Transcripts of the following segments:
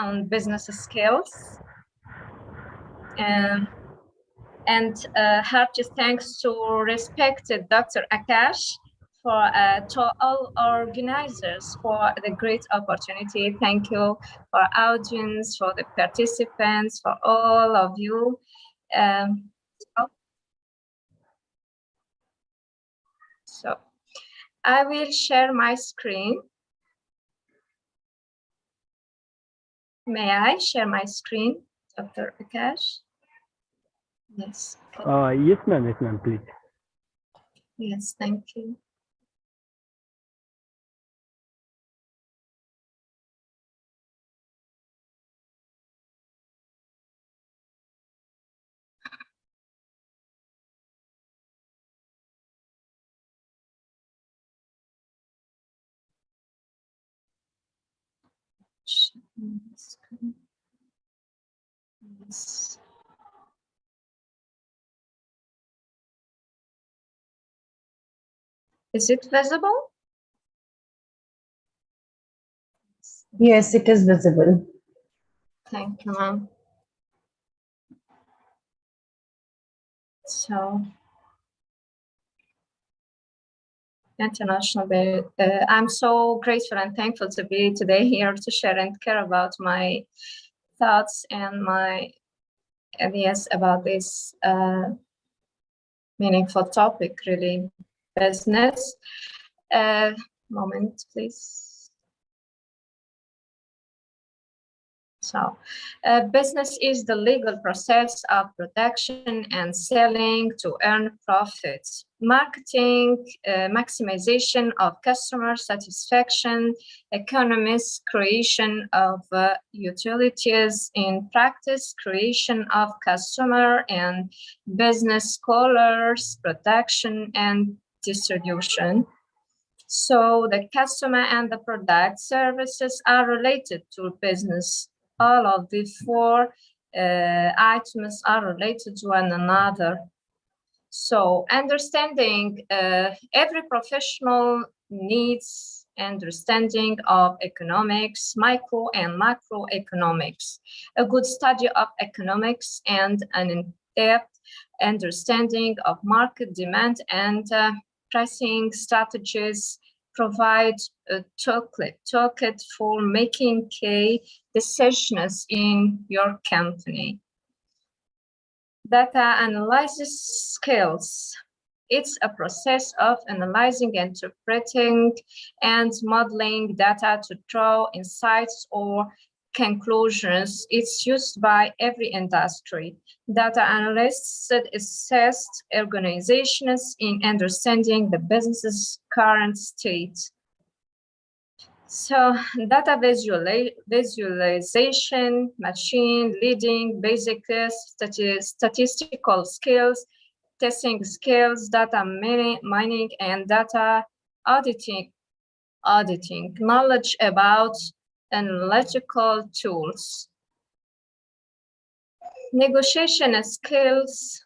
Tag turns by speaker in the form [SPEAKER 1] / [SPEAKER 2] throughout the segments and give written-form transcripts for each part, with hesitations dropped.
[SPEAKER 1] on business skills. And hearty thanks to respected Dr. Akash to all organizers for the great opportunity. Thank you for audience, for the participants, for all of you. So I will share my screen. May I share my screen, Dr. Akash? Yes.
[SPEAKER 2] Yes, ma'am. Yes, ma'am. Please.
[SPEAKER 1] Yes, thank you. Yes. Is it visible?
[SPEAKER 3] Yes, it is visible.
[SPEAKER 1] Thank you, ma'am. So, International Day. I'm so grateful and thankful to be today here to share and care about my thoughts and my ideas about this meaningful topic, really, business. Moment, please. So, business is the legal process of production and selling to earn profits. Marketing, maximization of customer satisfaction, economics, creation of utilities, in practice, creation of customer and business scholars, production and distribution. So the customer and the product services are related to business. All of the four items are related to one another. So understanding every professional needs understanding of economics, micro and macroeconomics, a good study of economics and an in-depth understanding of market demand and pricing strategies provide a toolkit for making key decisions in your company. Data analysis skills. It's a process of analyzing, interpreting, and modeling data to draw insights or conclusions. It's used by every industry. Data analysts assist organizations in understanding the business's current state. So data visualization, machine learning, basic statistical skills, testing skills, data mining, and data auditing, knowledge about analytical tools. Negotiation skills.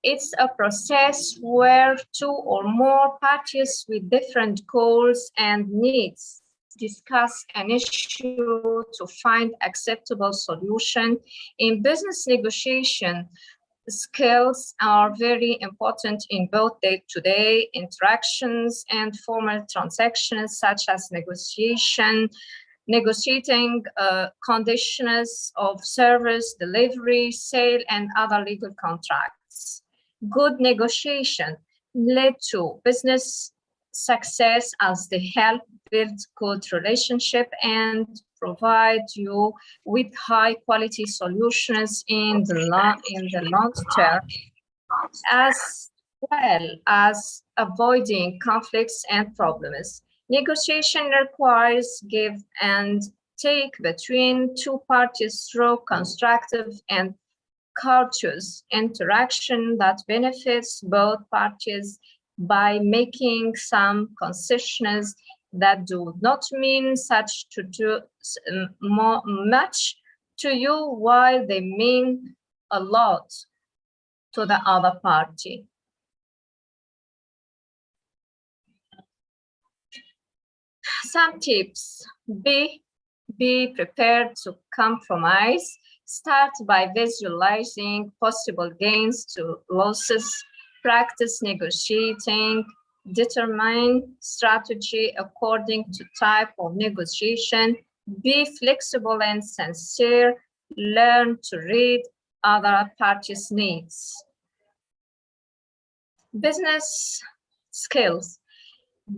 [SPEAKER 1] It's a process where two or more parties with different goals and needs discuss an issue to find acceptable solution. In business negotiation, skills are very important in both day-to-day interactions and formal transactions, such as negotiating conditions of service, delivery, sale, and other legal contracts. Good negotiation led to business success as they help build good relationship and provide you with high quality solutions in the long term, as well as avoiding conflicts and problems. Negotiation requires give and take between two parties through constructive and courteous interaction that benefits both parties by making some concessions that do not mean such to do much to you while they mean a lot to the other party. Some tips: be prepared to compromise. Start by visualizing possible gains to losses. Practice negotiating. Determine strategy according to type of negotiation. Be flexible and sincere. Learn to read other parties' needs. Business skills.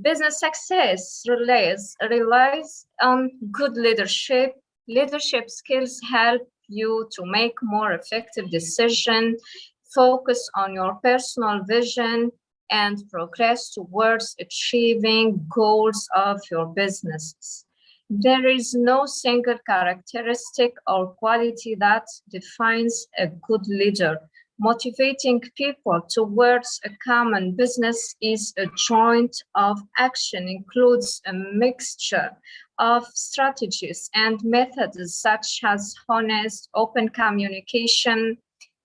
[SPEAKER 1] Business success relies on good leadership. Leadership skills help you to make more effective decisions, focus on your personal vision, and progress towards achieving goals of your businesses. There is no single characteristic or quality that defines a good leader. Motivating people towards a common business is a joint of action, includes a mixture of strategies and methods such as honest, open communication,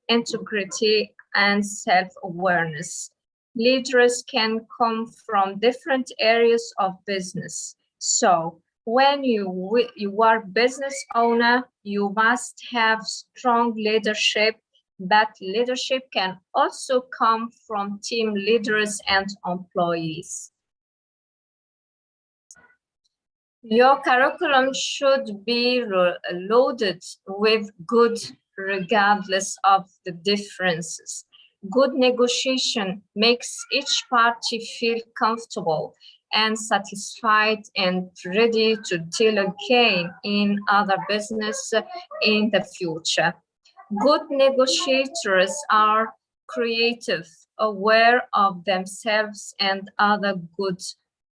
[SPEAKER 1] integrity, and self-awareness. Leaders can come from different areas of business. So when you are business owner, you must have strong leadership. That leadership can also come from team leaders and employees. Your curriculum should be loaded with good regardless of the differences. Good negotiation makes each party feel comfortable and satisfied and ready to deal again in other business in the future. Good negotiators are creative, aware of themselves and other good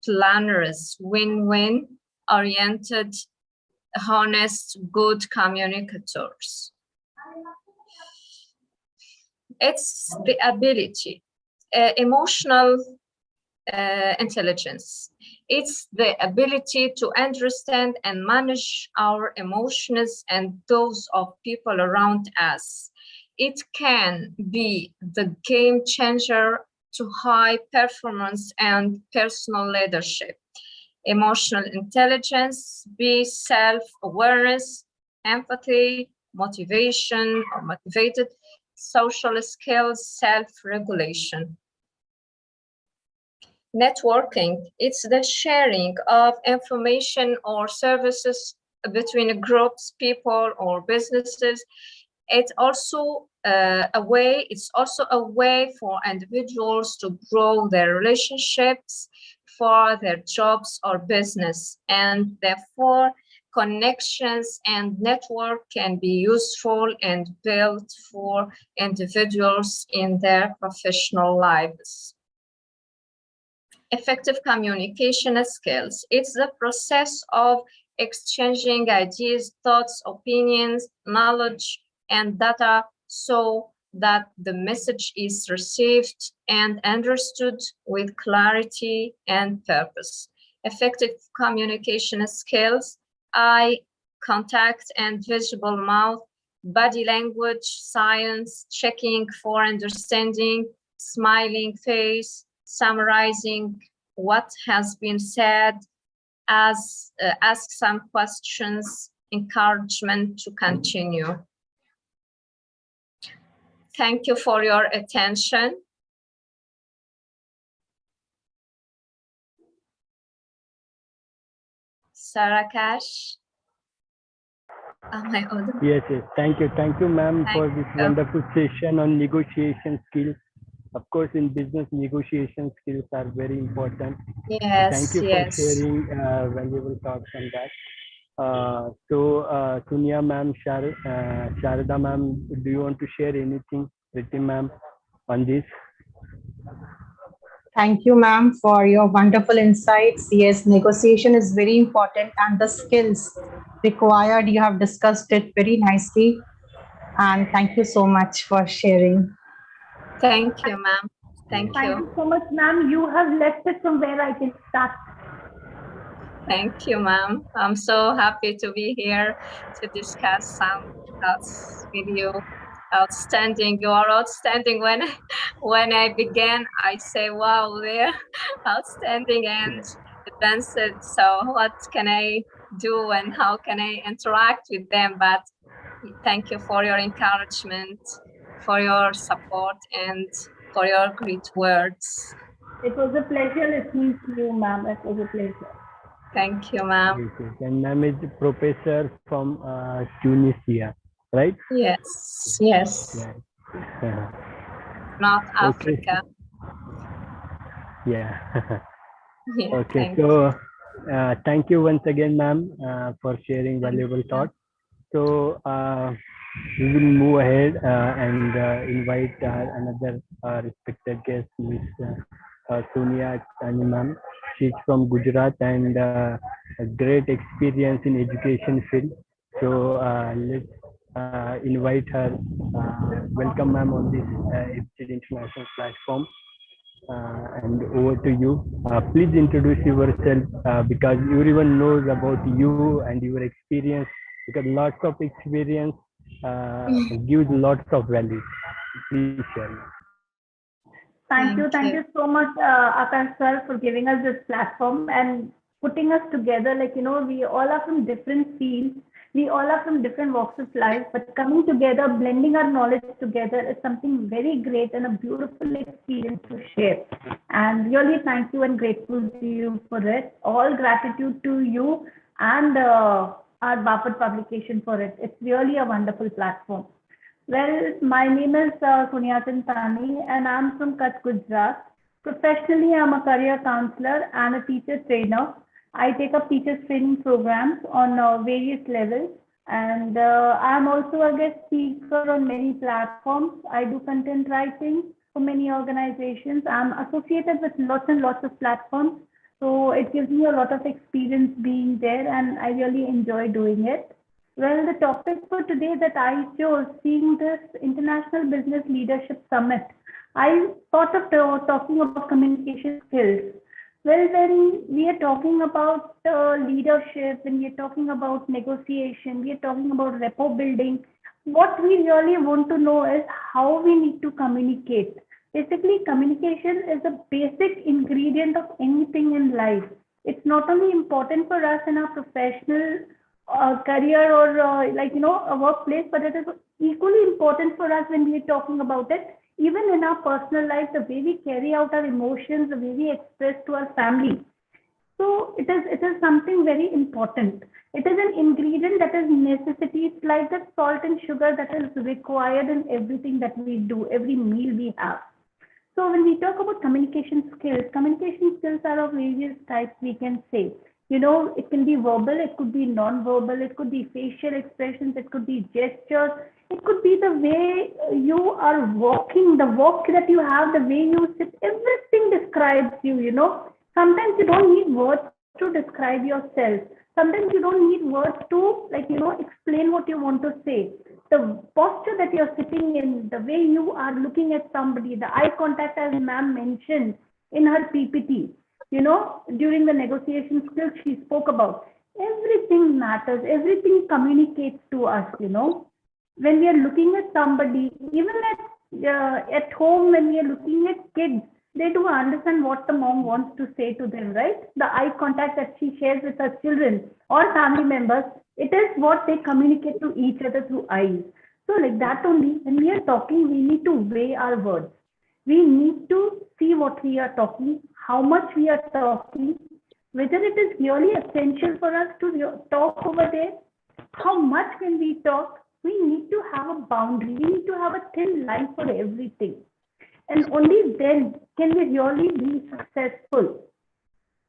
[SPEAKER 1] planners, win-win oriented, honest, good communicators. It's the ability, emotional intelligence. It's the ability to understand and manage our emotions and those of people around us. It can be the game changer to high performance and personal leadership. Emotional intelligence, be self-awareness, empathy, motivation or motivated, social skills, self-regulation. Networking, it's the sharing of information or services between groups, people, or businesses. It's also a way for individuals to grow their relationships for their jobs or business, and therefore connections and network can be useful and built for individuals in their professional lives. Effective communication skills. It's the process of exchanging ideas, thoughts, opinions, knowledge, and data so that the message is received and understood with clarity and purpose. Effective communication skills, eye contact and visible mouth, body language, signs, checking for understanding, smiling face, summarizing what has been said, ask some questions, encouragement to continue. Thank you for your attention. Sarakash, am I audible?
[SPEAKER 2] Yes. Thank you, ma'am, for this wonderful session on negotiation skills. Of course, in business, negotiation skills are very important.
[SPEAKER 1] Yes.
[SPEAKER 2] Thank you for sharing valuable thoughts on that. Sonia ma'am, Sharada ma'am, do you want to share anything, Priti ma'am, on this?
[SPEAKER 3] Thank you, ma'am, for your wonderful insights. Yes, negotiation is very important, and the skills required, you have discussed it very nicely. And thank you so much for sharing.
[SPEAKER 1] Thank you, ma'am. Thank you.
[SPEAKER 4] Thank you so much, ma'am. You have left it from where I can start.
[SPEAKER 1] Thank you, ma'am. I'm so happy to be here to discuss some thoughts with you. Outstanding. You are outstanding. When I began, I say, wow, they're outstanding. And advanced. So what can I do and how can I interact with them? But thank you for your encouragement, for your support, and for your great words.
[SPEAKER 4] It was a pleasure listening to you, ma'am. It was a pleasure.
[SPEAKER 1] Thank you, ma'am.
[SPEAKER 2] Yes, yes. And ma'am is a professor from Tunisia, right?
[SPEAKER 1] Yes, yes.
[SPEAKER 2] Yeah.
[SPEAKER 1] North
[SPEAKER 2] Okay.
[SPEAKER 1] Africa.
[SPEAKER 2] Yeah.
[SPEAKER 1] Yeah,
[SPEAKER 2] Okay. So thank you once again, ma'am, for sharing valuable thoughts. So we will move ahead and invite another respected guest, Ms. Sonia Chani, ma'am. She's from Gujarat and a great experience in education field. So let's invite her. Welcome, ma'am, on this EBCD International platform. And over to you. Please introduce yourself because everyone knows about you and your experience. Because lots of experience gives lots of value. Please share.
[SPEAKER 4] Thank you so much, Akash sir, for giving us this platform and putting us together. Like, we all are from different fields. We all are from different walks of life, but coming together, blending our knowledge together is something very great and a beautiful experience to share. And really thank you and grateful to you for it. All gratitude to you and our Buffett publication for it. It's really a wonderful platform. Well, my name is Sonia Chintani and I'm from Kutch, Gujarat. Professionally, I'm a career counselor and a teacher trainer. I take up teachers training programs on various levels, and I'm also a guest speaker on many platforms. I do content writing for many organizations. I'm associated with lots and lots of platforms, so it gives me a lot of experience being there, and I really enjoy doing it. Well, the topic for today that I chose, seeing this International Business Leadership Summit, I thought of talking about communication skills. Well, when we are talking about leadership, when we are talking about negotiation, we are talking about rapport building, what we really want to know is how we need to communicate. Basically, communication is a basic ingredient of anything in life. It's not only important for us in our professional career or a workplace, but it is equally important for us when we are talking about it even in our personal life, the way we carry out our emotions, the way we express to our family. So it is something very important. It is an ingredient that is necessity. It's like the salt and sugar that is required in everything that we do, every meal we have. So when we talk about communication skills are of various types, we can say. It can be verbal, it could be non-verbal, it could be facial expressions, it could be gestures, it could be the way you are walking, the walk that you have, the way you sit, everything describes you, Sometimes you don't need words to describe yourself. Sometimes you don't need words to, explain what you want to say. The posture that you're sitting in, the way you are looking at somebody, the eye contact, as ma'am mentioned in her PPT, during the negotiation skills she spoke about, everything matters, everything communicates to us, When we are looking at somebody, even at home, when we are looking at kids, they do understand what the mom wants to say to them, right? The eye contact that she shares with her children or family members, it is what they communicate to each other through eyes. So like that only, when we are talking, we need to weigh our words. We need to see what we are talking, how much we are talking, whether it is really essential for us to talk over there, how much when we talk. We need to have a boundary. We need to have a thin line for everything. And only then can we really be successful.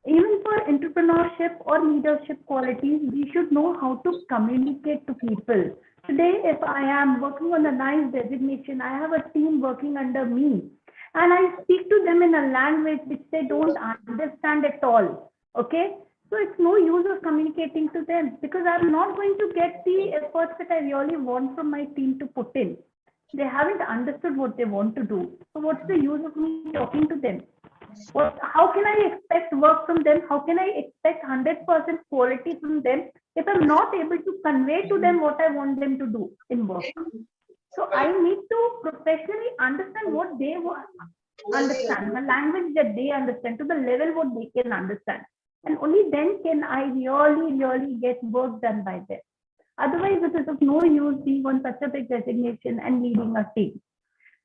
[SPEAKER 4] Even for entrepreneurship or leadership qualities, we should know how to communicate to people. Today, if I am working on a nice designation, I have a team working under me, and I speak to them in a language which they don't understand at all. Okay? So it's no use of communicating to them because I'm not going to get the efforts that I really want from my team to put in. They haven't understood what they want to do. So what's the use of me talking to them? How can I expect work from them? How can I expect 100% quality from them if I'm not able to convey to them what I want them to do in work? So I need to professionally understand what they want, understand the language that they understand to the level what they can understand. And only then can I really get work done by them. Otherwise, it is of no use being on such a big designation and leading a team.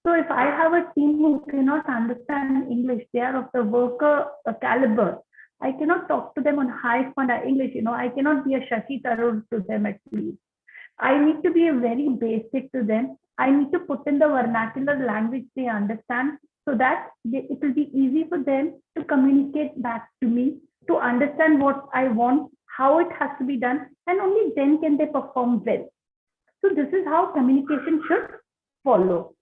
[SPEAKER 4] So if I have a team who cannot understand English, they are of the worker caliber, I cannot talk to them on high funda English. I cannot be a Shashi Tharoor to them at least. I need to be very basic to them. I need to put in the vernacular language they understand so that it will be easy for them to communicate back to me, to understand what I want, how it has to be done, and only then can they perform well. So this is how communication should follow.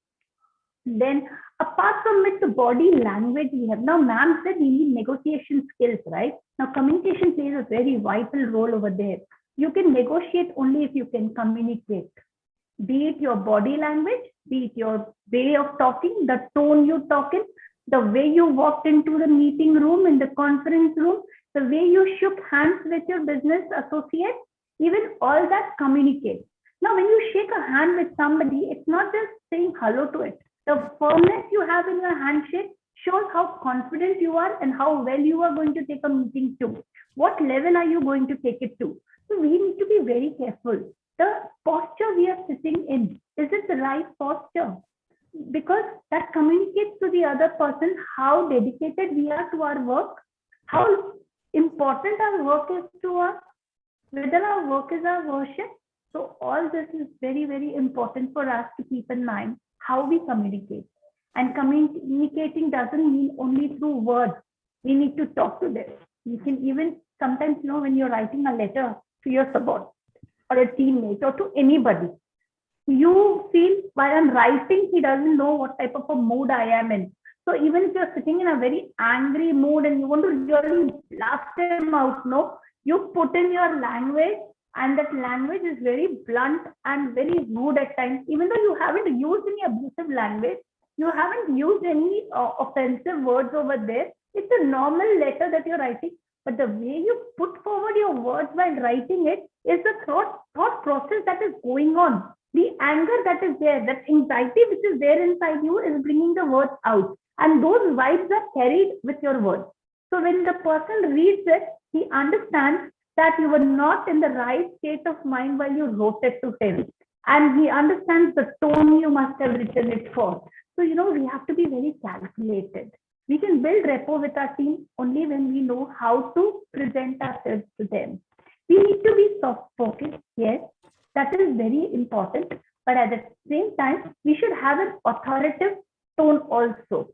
[SPEAKER 4] Then apart from it, the body language we have. Now, ma'am said we need negotiation skills, right? Now, communication plays a very vital role over there. You can negotiate only if you can communicate. Be it your body language, be it your way of talking, the tone you talk in, the way you walked into the meeting room, in the conference room, the way you shook hands with your business associates, even all that communicates. Now, when you shake a hand with somebody, it's not just saying hello to it. The firmness you have in your handshake shows how confident you are and how well you are going to take a meeting to. What level are you going to take it to? So we need to be very careful. The posture we are sitting in, is it the right posture? Because that communicates to the other person how dedicated we are to our work, how important our work is to us, whether our work is our worship. So all this is very, very important for us to keep in mind how we communicate. And communicating doesn't mean only through words. We need to talk to them. You can even sometimes, when you're writing a letter to your subordinate or a teammate or to anybody, you feel while I'm writing, he doesn't know what type of a mood I am in. So even if you're sitting in a very angry mood and you want to really blast him out, you put in your language, and that language is very blunt and very rude at times. Even though you haven't used any abusive language, you haven't used any offensive words over there. It's a normal letter that you're writing, but the way you put forward your words while writing it is the thought process that is going on. The anger that is there, that anxiety which is there inside you is bringing the words out. And those vibes are carried with your words. So when the person reads it, he understands that you were not in the right state of mind while you wrote it to him. And he understands the tone you must have written it for. So, we have to be very calculated. We can build rapport with our team only when we know how to present ourselves to them. We need to be soft-spoken, yes, that is very important. But at the same time, we should have an authoritative tone also.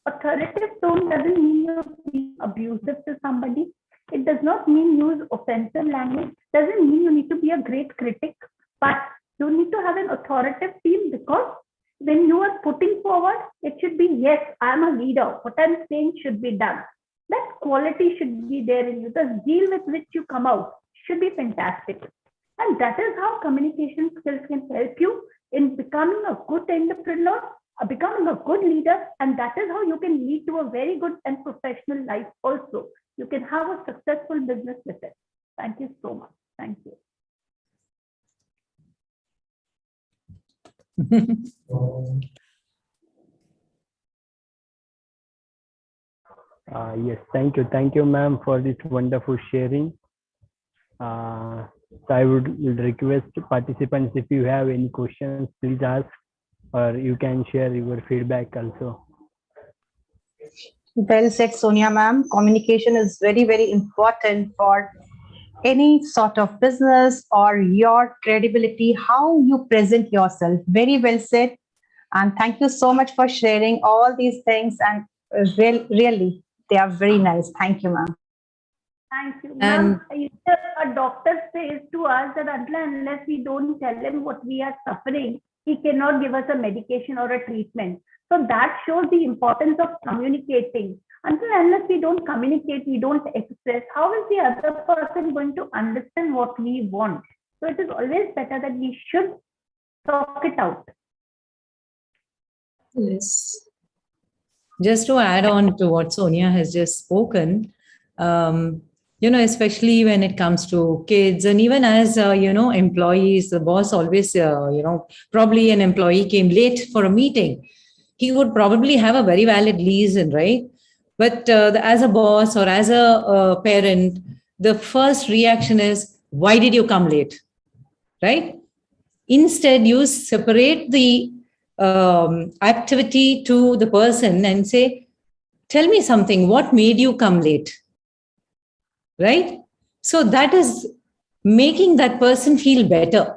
[SPEAKER 4] Authoritative tone doesn't mean you're being abusive to somebody. It does not mean use offensive language. Doesn't mean you need to be a great critic, but you need to have an authoritative team, because when you are putting forward, it should be, yes, I'm a leader. What I'm saying should be done. That quality should be there in you. The zeal with which you come out should be fantastic. And that is how communication skills can help you in becoming a good entrepreneur, becoming a good leader. And that is how you can lead to a very good and professional life also. You can have a successful business with it. Thank you so much. Thank you.
[SPEAKER 2] Yes, thank you, ma'am, for this wonderful sharing. So I would request participants, if you have any questions, please ask, or you can share your feedback also.
[SPEAKER 3] Well said, Sonia ma'am. Communication is very, very important for any sort of business or your credibility, how you present yourself. Very well said. And thank you so much for sharing all these things. And really, they are very nice. Thank you, ma'am.
[SPEAKER 4] Thank you. Ma'am, a doctor says to us that unless we don't tell him what we are suffering, he cannot give us a medication or a treatment. So that shows the importance of communicating. Unless we don't communicate, we don't express, how is the other person going to understand what we want? So it is always better that we should talk it out.
[SPEAKER 5] Yes. Just to add on to what Sonia has just spoken, especially when it comes to kids, and even as, employees, the boss always, probably an employee came late for a meeting. He would probably have a very valid reason, right? But as a boss or as a parent, the first reaction is, why did you come late? Right? Instead, you separate the activity to the person and say, tell me something, what made you come late? Right? So that is making that person feel better.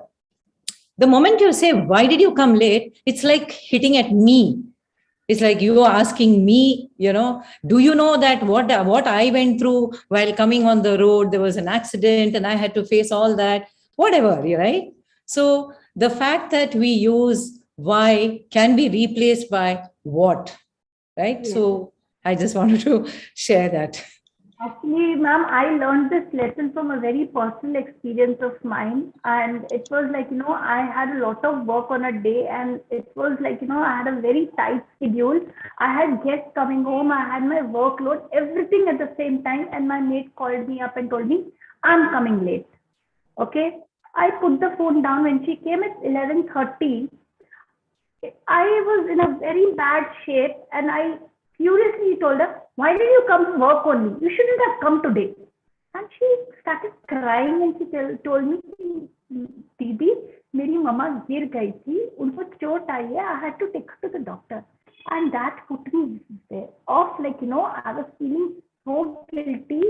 [SPEAKER 5] The moment you say, why did you come late? It's like hitting at me. It's like you are asking me, do you know that what I went through while coming on the road, there was an accident and I had to face all that, whatever, right? So the fact that we use why can be replaced by what, right?
[SPEAKER 4] Yes.
[SPEAKER 5] So I just wanted to share that.
[SPEAKER 4] Actually, ma'am, I learned this lesson from a very personal experience of mine. And it was like, I had a lot of work on a day, and it was like, I had a very tight schedule. I had guests coming home, I had my workload, everything at the same time. And my mate called me up and told me, I'm coming late. Okay. I put the phone down. When she came at 11:30, I was in a very bad shape, and I furiously told her, why did you come to work only? You shouldn't have come today. And she started crying and she told me, Didi, मेरी mama गिर गई थी, उनको चोट आई है, I had to take her to the doctor. And that put me there off, like, I was feeling so guilty.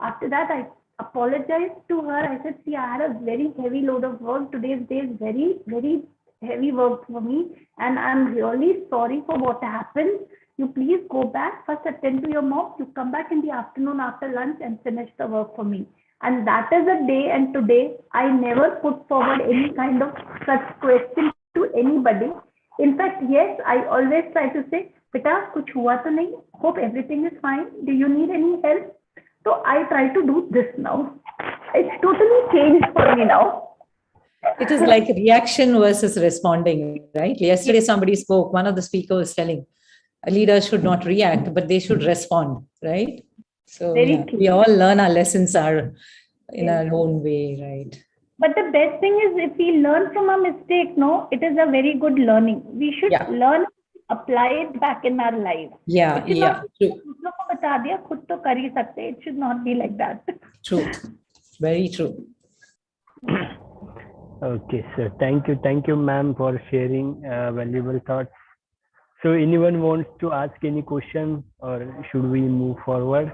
[SPEAKER 4] After that, I apologized to her. I said, see, I had a very heavy load of work. Today's day is very, very heavy work for me. And I'm really sorry for what happened. You please go back, first attend to your mom. You come back in the afternoon after lunch and finish the work for me. And that is a day, and today I never put forward any kind of such question to anybody. In fact, yes, I always try to say, Beta, kuch hua to nahi? Hope everything is fine. Do you need any help? So I try to do this now. It's totally changed for me now.
[SPEAKER 5] It is like reaction versus responding, right? Yesterday, somebody spoke, one of the speakers was telling, leaders should not react, but they should respond, right? So we all learn our lessons are in our own way, right?
[SPEAKER 4] But the best thing is, if we learn from a mistake, no, it is a very good learning. We should learn, apply it back in our life.
[SPEAKER 5] Yeah, yeah, true.
[SPEAKER 4] It should not be like that.
[SPEAKER 5] True, very true.
[SPEAKER 2] Okay, sir. Thank you, ma'am, for sharing valuable thoughts. So anyone wants to ask any question, or should we move forward?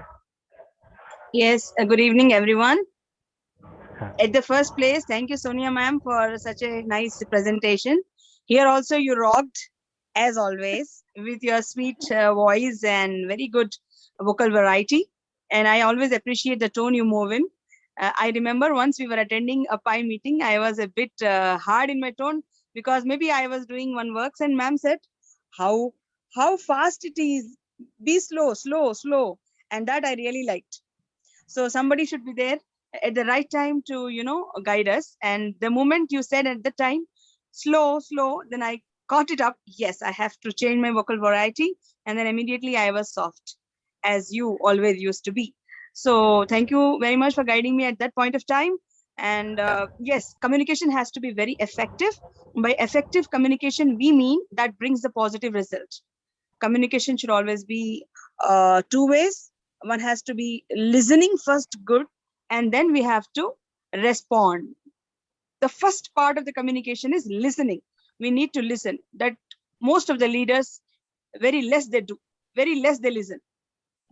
[SPEAKER 6] Yes, good evening, everyone. At the first place, thank you, Sonia ma'am, for such a nice presentation. Here also you rocked, as always, with your sweet voice and very good vocal variety. And I always appreciate the tone you move in. I remember once we were attending a PI meeting, I was a bit hard in my tone because maybe I was doing one works, and ma'am said, how fast it is, be slow, and that I really liked. So somebody should be there at the right time to guide us. And the moment you said at the time slow, then I caught it up. Yes, I have to change my vocal variety, and then immediately I was soft, as you always used to be. So thank you very much for guiding me at that point of time. And yes, communication has to be very effective. By effective communication, we mean that brings the positive result. Communication should always be two ways. One has to be listening first, good, and then we have to respond. The first part of the communication is listening. We need to listen. That most of the leaders, very less they do, very less they listen.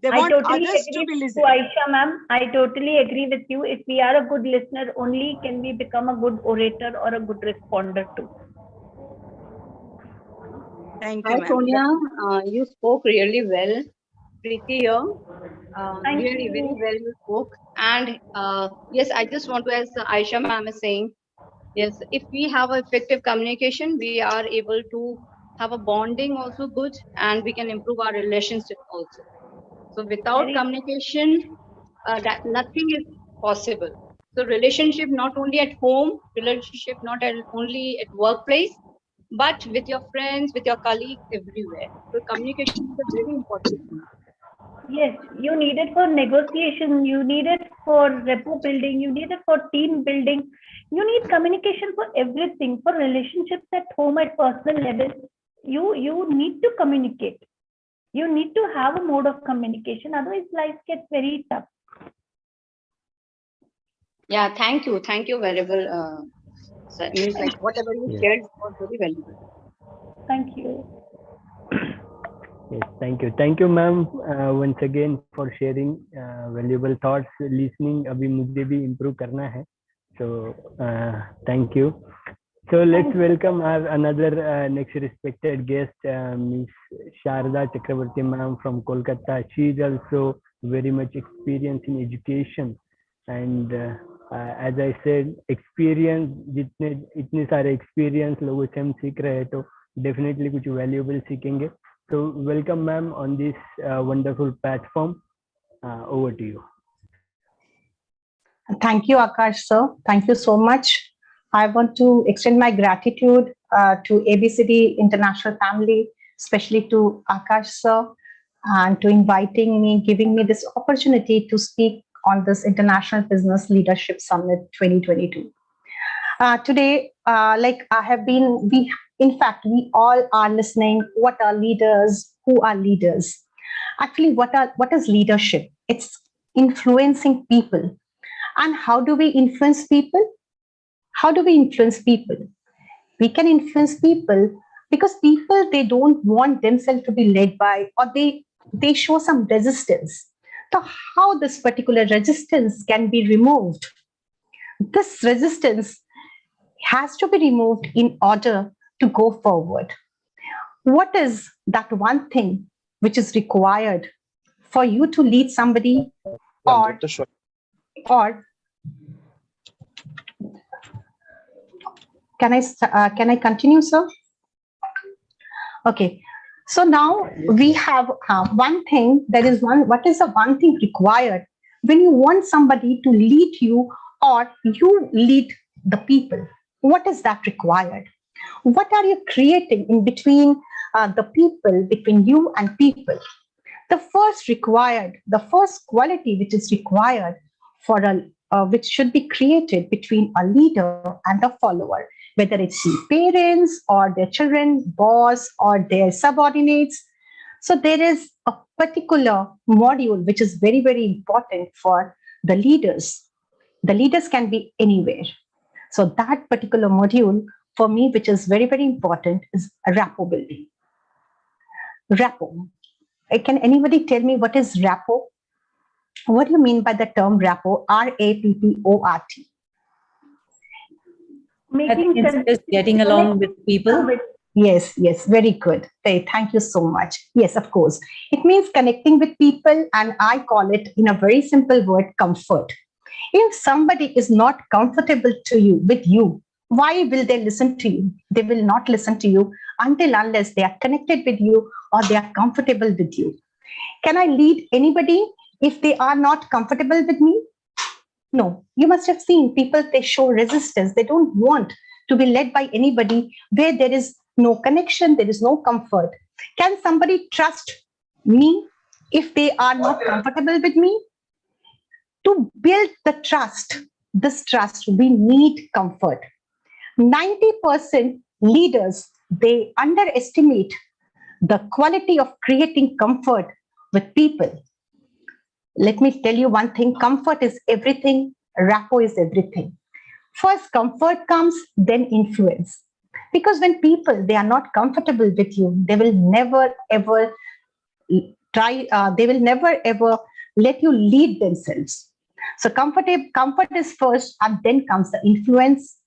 [SPEAKER 6] They want others to be listening.
[SPEAKER 4] Aisha ma'am, I totally agree with you. If we are a good listener, only can we become a good orator or a good responder too.
[SPEAKER 6] Thank you,
[SPEAKER 7] Hi, Sonia. You spoke really well. Preeti here. Really, very well you spoke. And yes, I just want to, as Aisha ma'am is saying, yes, if we have effective communication, we are able to have a bonding also good, and we can improve our relationship also. So without communication, that nothing is possible. So relationship not only at home, relationship not only at workplace, but with your friends, with your colleagues, everywhere. So communication is a very important thing.
[SPEAKER 4] Yes, you need it for negotiation, you need it for rapport building, you need it for team building. You need communication for everything, for relationships at home, at personal level. You need to communicate. You need to have a mode of communication, otherwise life gets very tough.
[SPEAKER 7] Yeah, thank you very well. Sir, means like whatever you shared was very valuable.
[SPEAKER 4] Thank you.
[SPEAKER 2] Yes, thank you ma'am once again for sharing valuable thoughts. Listening अभी मुझे भी improve करना है, so thank you. So let's welcome our another next respected guest, Miss Sharda Chakravarti ma'am from Kolkata. She is also very much experienced in education, and as I said, experience जितने इतने सारे experience लोगों से हम सीख रहे हैं, तो definitely कुछ valuable सीखेंगे. So welcome ma'am on this wonderful platform. Over to you.
[SPEAKER 3] Thank you, Akash sir. Thank you so much. I want to extend my gratitude to ABCD International family, especially to Akash sir, and to inviting me, giving me this opportunity to speak on this International Business Leadership Summit 2022. Today, like I have been, in fact, we all are listening. What are leaders? Who are leaders? Actually, what is leadership? It's influencing people. And how do we influence people? How do we influence people? We can influence people because people, they don't want themselves to be led by, or they show some resistance. So how this particular resistance can be removed? This resistance has to be removed in order to go forward. What is that one thing which is required for you to lead somebody, or can I continue, sir? Okay. So now we have one thing. There is one. What is the one thing required when you want somebody to lead you, or you lead the people? What is that required? What are you creating in between the people, between you and people? The first quality which is required for which should be created between a leader and a follower, whether it's parents or their children, boss or their subordinates. So there is a particular module which is very, very important for the leaders. The leaders can be anywhere. So that particular module for me, which is very, very important, is rapport building. Rapport. Can anybody tell me what is rapport? What do you mean by the term rapport? R-A-P-P-O-R-T.
[SPEAKER 5] Just getting along with people.
[SPEAKER 3] Yes, very good. Thank you so much. Yes, of course. It means connecting with people, and I call it, in a very simple word, comfort. If somebody is not comfortable with you, why will they listen to you? They will not listen to you unless they are connected with you or they are comfortable with you. Can I lead anybody if they are not comfortable with me? No. You must have seen people, they show resistance. They don't want to be led by anybody where there is no connection, there is no comfort. Can somebody trust me if they are not comfortable with me? To build the trust, this trust, we need comfort. 90% leaders, they underestimate the quality of creating comfort with people. Let me tell you one thing, comfort is everything, rapport is everything. First, comfort comes, then influence. Because when people, they are not comfortable with you, they will never ever let you lead themselves. So comfort is first, and then comes the influence.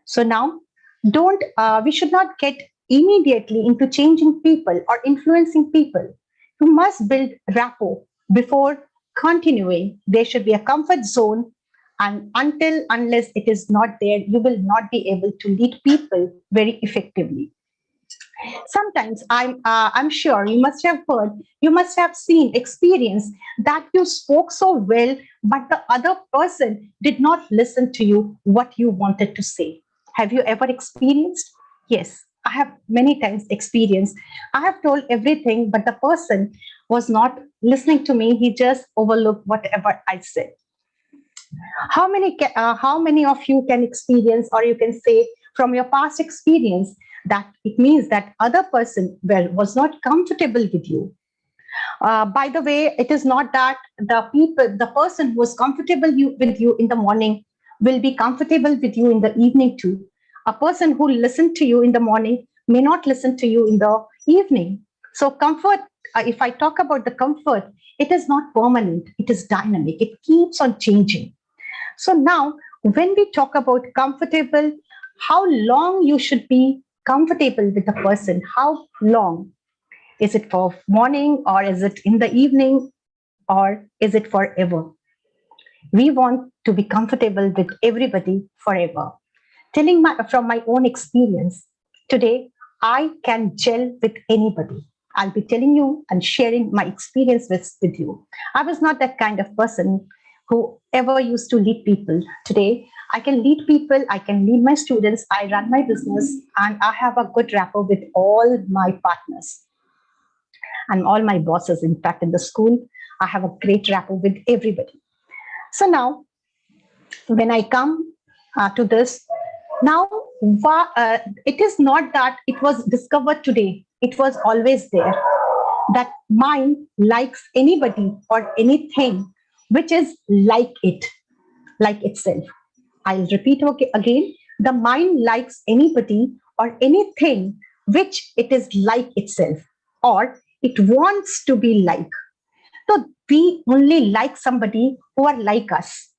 [SPEAKER 3] So now, we should not get immediately into changing people or influencing people. You must build rapport before continuing. There should be a comfort zone, and unless it is not there, you will not be able to lead people very effectively. Sometimes I'm sure you must have heard, you must have seen, experienced that you spoke so well, but the other person did not listen to you what you wanted to say. Have you ever experienced? Yes, I have many times experienced. I have told everything, but the person was not listening to me. He just overlooked whatever I said. How many of you can experience, or you can say from your past experience, that it means that other person was not comfortable with you? By the way, it is not that the person who is comfortable with you in the morning will be comfortable with you in the evening too. A person who listened to you in the morning may not listen to you in the evening. So comfort, if I talk about the comfort, it is not permanent, it is dynamic, it keeps on changing. So now, when we talk about comfortable, how long you should be comfortable with the person, how long? Is it for morning, or is it in the evening, or is it forever? We want to be comfortable with everybody forever. Telling from my own experience, today I can gel with anybody. I'll be telling you and sharing my experience with you. I was not that kind of person who ever used to lead people. Today, I can lead people, I can lead my students, I run my business, and I have a good rapport with all my partners and all my bosses. In fact, in the school, I have a great rapport with everybody. So now, when I come to this, now it is not that it was discovered today, it was always there. That mind likes anybody or anything which is like it, like itself. I'll repeat again. The mind likes anybody or anything which it is like itself, or it wants to be like. So we only like somebody who are like us.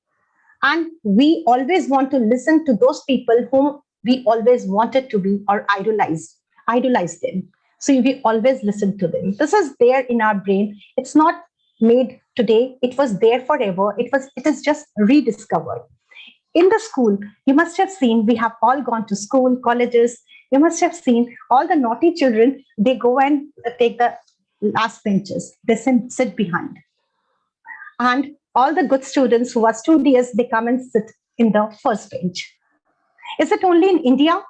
[SPEAKER 3] And we always want to listen to those people whom we always wanted to be or idolize them. So we always listen to them. This is there in our brain. It's not made today. It was there forever. It is just rediscovered. In the school, you must have seen, we have all gone to school, colleges. You must have seen all the naughty children, they go and take the last benches. They sit behind. And all the good students who are studious, they come and sit in the first bench. Is it only in India,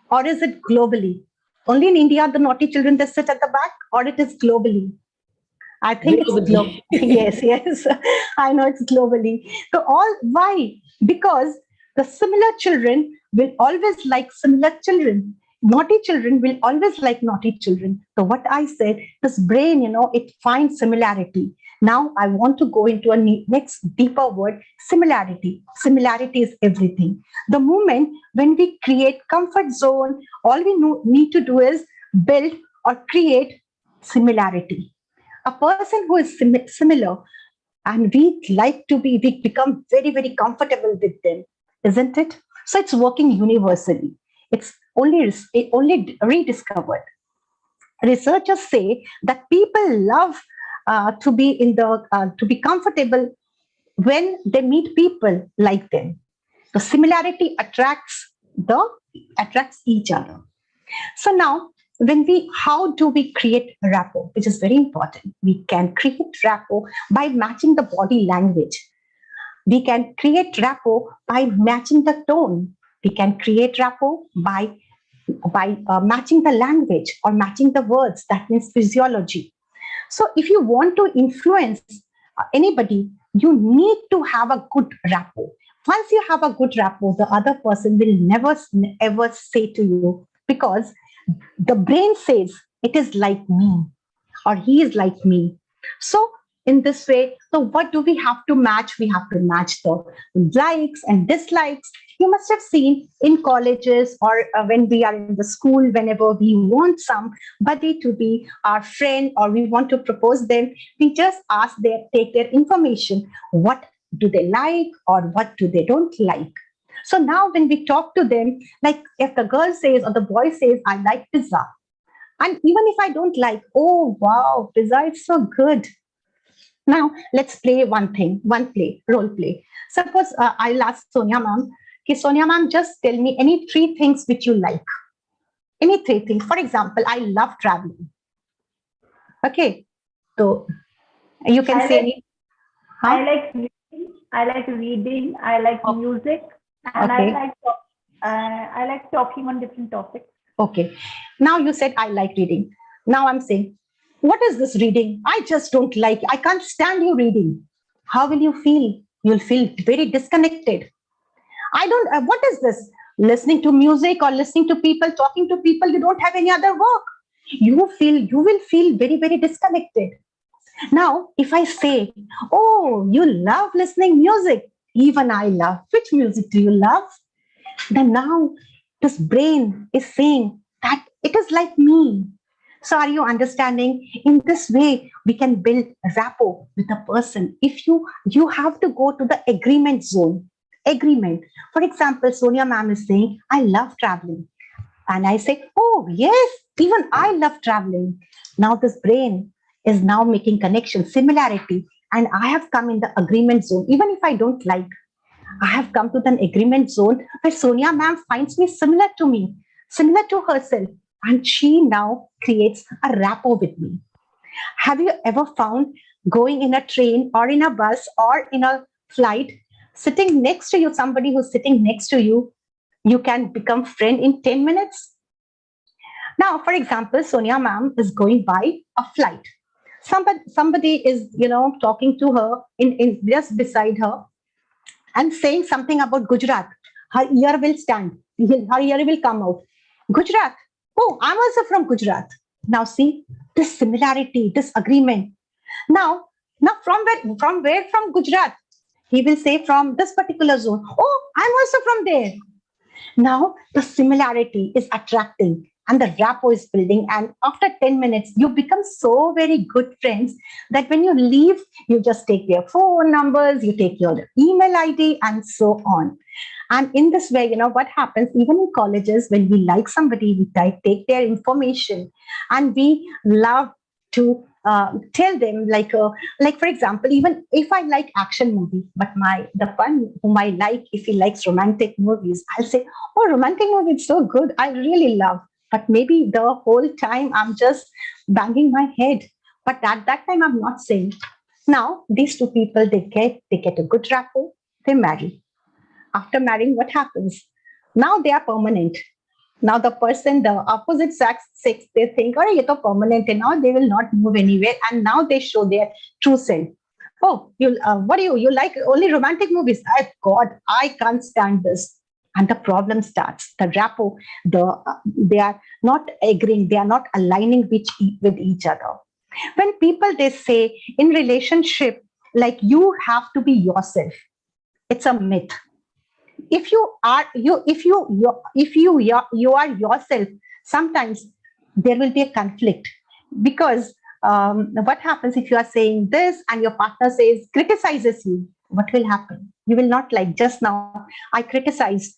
[SPEAKER 3] or is it globally? Only in India, the naughty children, they sit at the back, or it is globally? I think it's globally. Yes. I know it's globally. So why? Because the similar children will always like similar children. Naughty children will always like naughty children. So what I said, this brain, it finds similarity. Now I want to go into a next deeper word, similarity. Similarity is everything. The moment when we create comfort zone, all we need to do is build or create similarity. A person who is similar, and we become very, very comfortable with them, isn't it? So it's working universally. It's only rediscovered. Researchers say that people love to be comfortable when they meet people like them. The similarity attracts each other. So now, how do we create rapport, which is very important? We can create rapport by matching the body language. We can create rapport by matching the tone. We can create rapport by matching the language or matching the words. That means physiology. So if you want to influence anybody, you need to have a good rapport. Once you have a good rapport, the other person will never ever say to you, because the brain says it is like me or he is like me. So in this way, so what do we have to match? We have to match the likes and dislikes. You must have seen in colleges or when we are in the school, whenever we want somebody to be our friend or we want to propose them, we just take their information. What do they like or what do they don't like? So now when we talk to them, like if the girl says or the boy says, I like pizza. And even if I don't like, oh, wow, pizza is so good. Now let's play role play. Suppose I'll ask Sonia ma'am, Sonia ma'am, just tell me any 3 things which you like. Any 3 things. For example, I love traveling. Okay. So you can say any.
[SPEAKER 4] I like reading, I like music, and okay. I like talking on different topics.
[SPEAKER 3] Okay. Now you said I like reading. Now I'm saying, what is this reading? I just don't like it. I can't stand you reading. How will you feel? You'll feel very disconnected. What is this? Listening to music or listening to people, talking to people, you don't have any other work. You will feel very, very disconnected. Now, if I say, oh, you love listening music, even I love. Which music do you love? Then now this brain is saying that it is like me. So are you understanding? In this way, we can build rapport with a person. If you have to go to the agreement zone. Agreement. For example, Sonia ma'am is saying, I love traveling. And I say, oh, yes, even I love traveling. Now this brain is now making connection, similarity. And I have come in the agreement zone, even if I don't like. I have come to the agreement zone where Sonia ma'am finds me, similar to herself. And she now creates a rapport with me. Have you ever found going in a train or in a bus or in a flight, sitting next to you, somebody who's sitting next to you, you can become friend in 10 minutes? Now, for example, Sonia ma'am is going by a flight. Somebody is, talking to her in just beside her and saying something about Gujarat. Her ear will stand. Her ear will come out. Gujarat. Oh, I'm also from Gujarat. Now see this similarity, this agreement. Now from where? From Gujarat. He will say from this particular zone. Oh, I'm also from there. Now the similarity is attracting and the rapport is building. And after 10 minutes, you become so very good friends that when you leave, you just take their phone numbers, you take your email ID, and so on. And in this way, what happens, even in colleges, when we like somebody, we take their information and we love to tell them, like for example, even if I like action movie, but the one whom I like, if he likes romantic movies, I'll say, oh, romantic movie is so good, I really love. But maybe the whole time I'm just banging my head. But at that time, I'm not saying. Now, these two people, they get a good rapport, they marry. After marrying, what happens? Now they are permanent. Now the person, the opposite sex, they think, oh, ye to permanent, and now they will not move anywhere. And now they show their true self. Oh, what do you like only romantic movies? God, I can't stand this. And the problem starts. The rapport, they are not agreeing, they are not aligning with each other. When people, they say in relationship, like you have to be yourself, it's a myth. If you are yourself, sometimes there will be a conflict, because what happens if you are saying this and your partner criticizes you? What will happen? You will not like. Just now, I criticized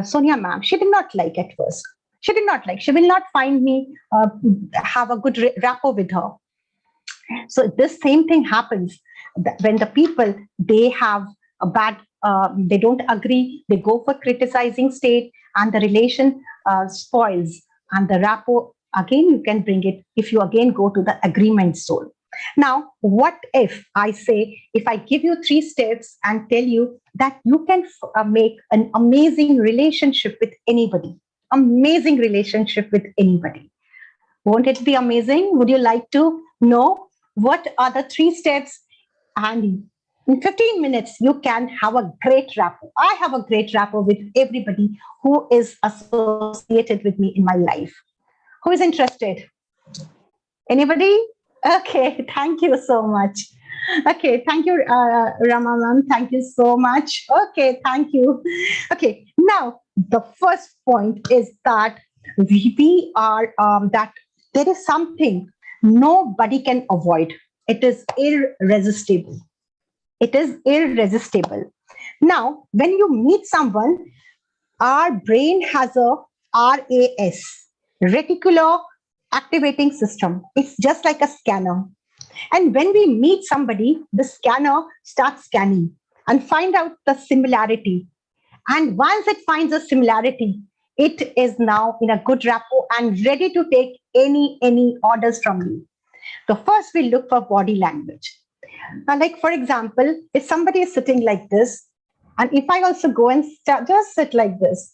[SPEAKER 3] Sonia ma'am. She did not like at first. She did not like. She will not find me have a good rapport with her. So this same thing happens when the people, they have a bad, they don't agree, they go for criticizing state, and the relation spoils, and the rapport, again, you can bring it if you again go to the agreement zone. Now, what if I say, if I give you 3 steps and tell you that you can make an amazing relationship with anybody, amazing relationship with anybody. Won't it be amazing? Would you like to know what are the 3 steps? And in 15 minutes, you can have a great rapport. I have a great rapport with everybody who is associated with me in my life. Who is interested? Anybody? Okay, thank you so much. Okay, thank you, Rama ma'am. Thank you so much. Okay, thank you. Okay, now the first point is that we are, that there is something nobody can avoid. It is irresistible. It is irresistible. Now, when you meet someone, our brain has a RAS, reticular activating system. It's just like a scanner. And when we meet somebody, the scanner starts scanning and find out the similarity. And once it finds a similarity, it is now in a good rapport and ready to take any orders from you. So first we look for body language. Now, like for example, if somebody is sitting like this, and if I also go and just sit like this,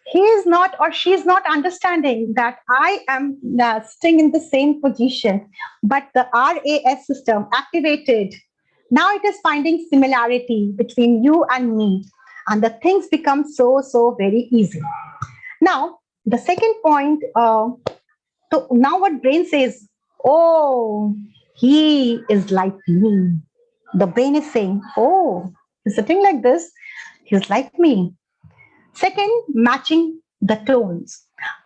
[SPEAKER 3] he is not or she is not understanding that I am sitting in the same position, but the RAS system activated. Now it is finding similarity between you and me, and the things become so very easy. Now, the second point, so now what brain says, oh, he is like me. The brain is saying, oh, he's sitting like this, he's like me. Second, matching the tones.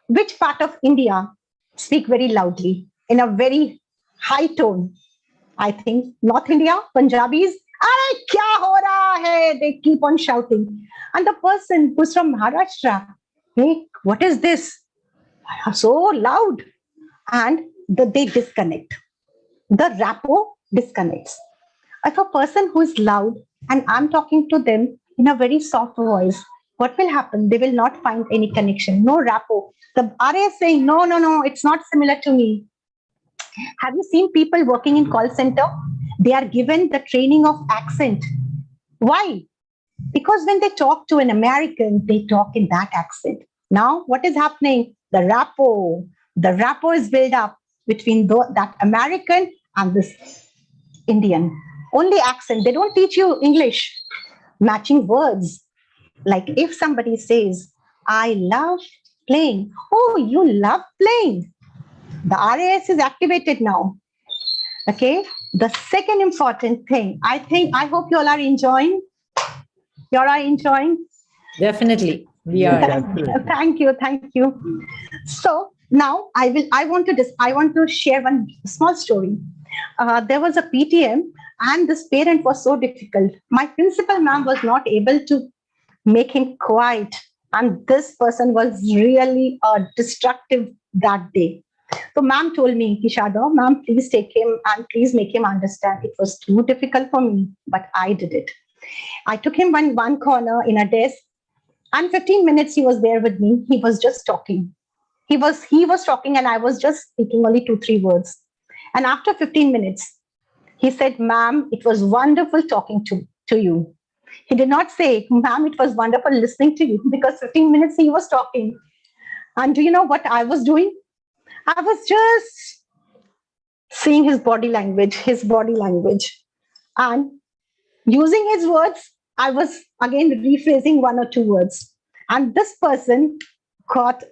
[SPEAKER 3] Which part of India speak very loudly in a very high tone? I think North India, Punjabis, "Arey, kya ho raha hai?" They keep on shouting. And the person who's from Maharashtra, hey, what is this? So loud. And they disconnect. The rapport disconnects. If a person who is loud and I'm talking to them in a very soft voice, what will happen? They will not find any connection, no rapport. The RA is saying, no, no, no, it's not similar to me. Have you seen people working in call center? They are given the training of accent. Why? Because when they talk to an American, they talk in that accent. Now, what is happening? The rapport is built up between that American and this Indian. Only accent. They don't teach you English. Matching words. Like if somebody says, I love playing. Oh, you love playing. The RAS is activated now. Okay. The second important thing, I hope you all are enjoying. You all are enjoying?
[SPEAKER 5] Definitely. We are.
[SPEAKER 3] Thank you. So now I want to share one small story. There was a PTM and this parent was so difficult. My principal ma'am was not able to make him quiet. And this person was really destructive that day. So ma'am told me, Kishada, ma'am, please take him and please make him understand. It was too difficult for me, but I did it. I took him one corner in a desk and 15 minutes he was there with me. He was just talking. He was talking and I was just speaking only 2-3 words. And after 15 minutes, he said, ma'am, it was wonderful talking to you. He did not say, ma'am, it was wonderful listening to you, because 15 minutes he was talking. And do you know what I was doing? I was just seeing his body language. And using his words, I was again rephrasing 1 or 2 words. And this person got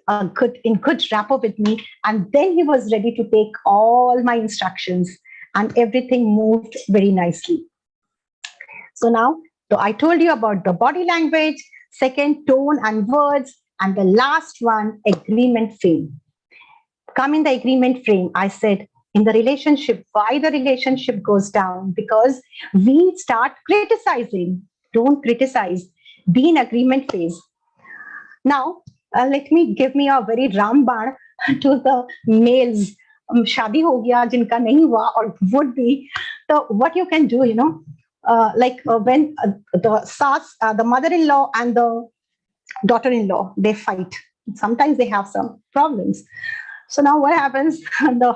[SPEAKER 3] in good rapport with me. And then he was ready to take all my instructions and everything moved very nicely. So now, so I told you about the body language, second, tone and words, and the last one, agreement frame. Come in the agreement frame, I said, in the relationship, why the relationship goes down? Because we start criticizing. Don't criticize. Be in agreement phase. Now, let me give me a very Ramban to the males. Shadi ho gaya, jinka nahi hua or would be. So what you can do, when the mother-in-law and the daughter-in-law, they fight. Sometimes they have some problems. So now what happens? The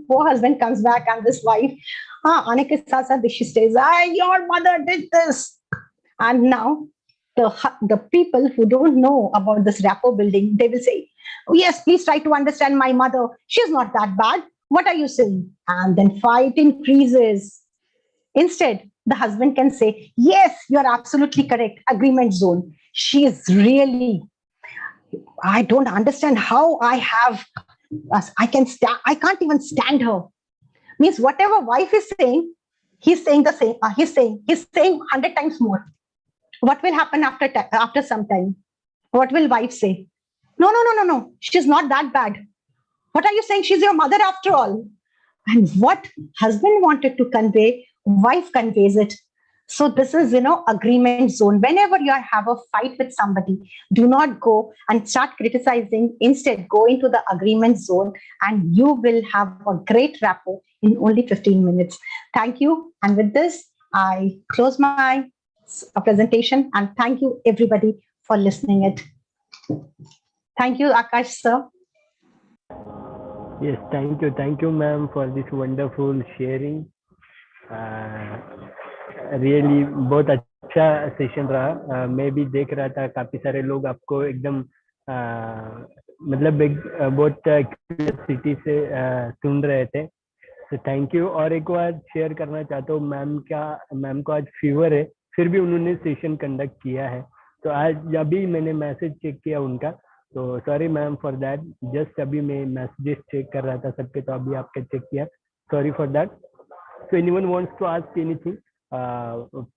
[SPEAKER 3] poor husband comes back and this wife, she says, your mother did this. And now the people who don't know about this rapport building, they will say, oh, yes, please try to understand my mother. She's not that bad. What are you saying? And then fight increases. Instead, the husband can say, yes, you're absolutely correct. Agreement zone. She is really, I don't understand how I can't even stand her. Means whatever wife is saying, he's saying the same. He's saying 100 times more. What will happen after some time? What will wife say? No. She's not that bad. What are you saying? She's your mother after all. And what husband wanted to convey, wife conveys it. So this is, agreement zone. Whenever you have a fight with somebody, do not go and start criticizing. Instead, go into the agreement zone and you will have a great rapport in only 15 minutes. Thank you. And with this, I close my presentation and thank you everybody for listening it. Thank you, Akash sir.
[SPEAKER 2] Yes, thank you, ma'am, for this wonderful sharing. Really बहुत अच्छा session रहा. मैं भी देख रहा था काफी सारे लोग आपको एकदम मतलब बहुत क्यूरियोसिटी से सुन रहे थे. तो थैंक यू. और एक बार शेयर करना चाहता हूँ, मैम को आज फीवर है, फिर भी उन्होंने सेशन कंडक्ट किया है. तो आज अभी मैंने मैसेज चेक किया उनका, तो sorry ma'am for that. Just अभी मैं मैसेजेस चेक कर रहा था सबके, तो अभी आपका चेक किया, sorry for that. So anyone wants to ask anything,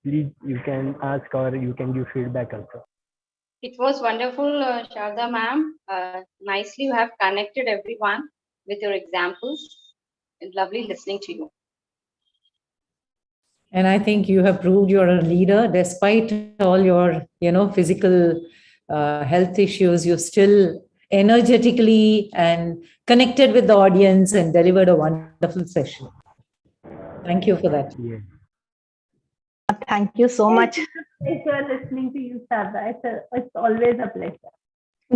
[SPEAKER 2] please you can ask or you can give feedback also.
[SPEAKER 7] It was wonderful, Sharda ma'am. Nicely you have connected everyone with your examples. And lovely listening to you.
[SPEAKER 5] And I think you have proved you're a leader despite all your, physical health issues. You're still energetically and connected with the audience and delivered a wonderful session. Thank you for that.
[SPEAKER 2] Yeah.
[SPEAKER 3] Thank you so much.
[SPEAKER 4] It's a pleasure listening to you, Sharda. It's always a pleasure.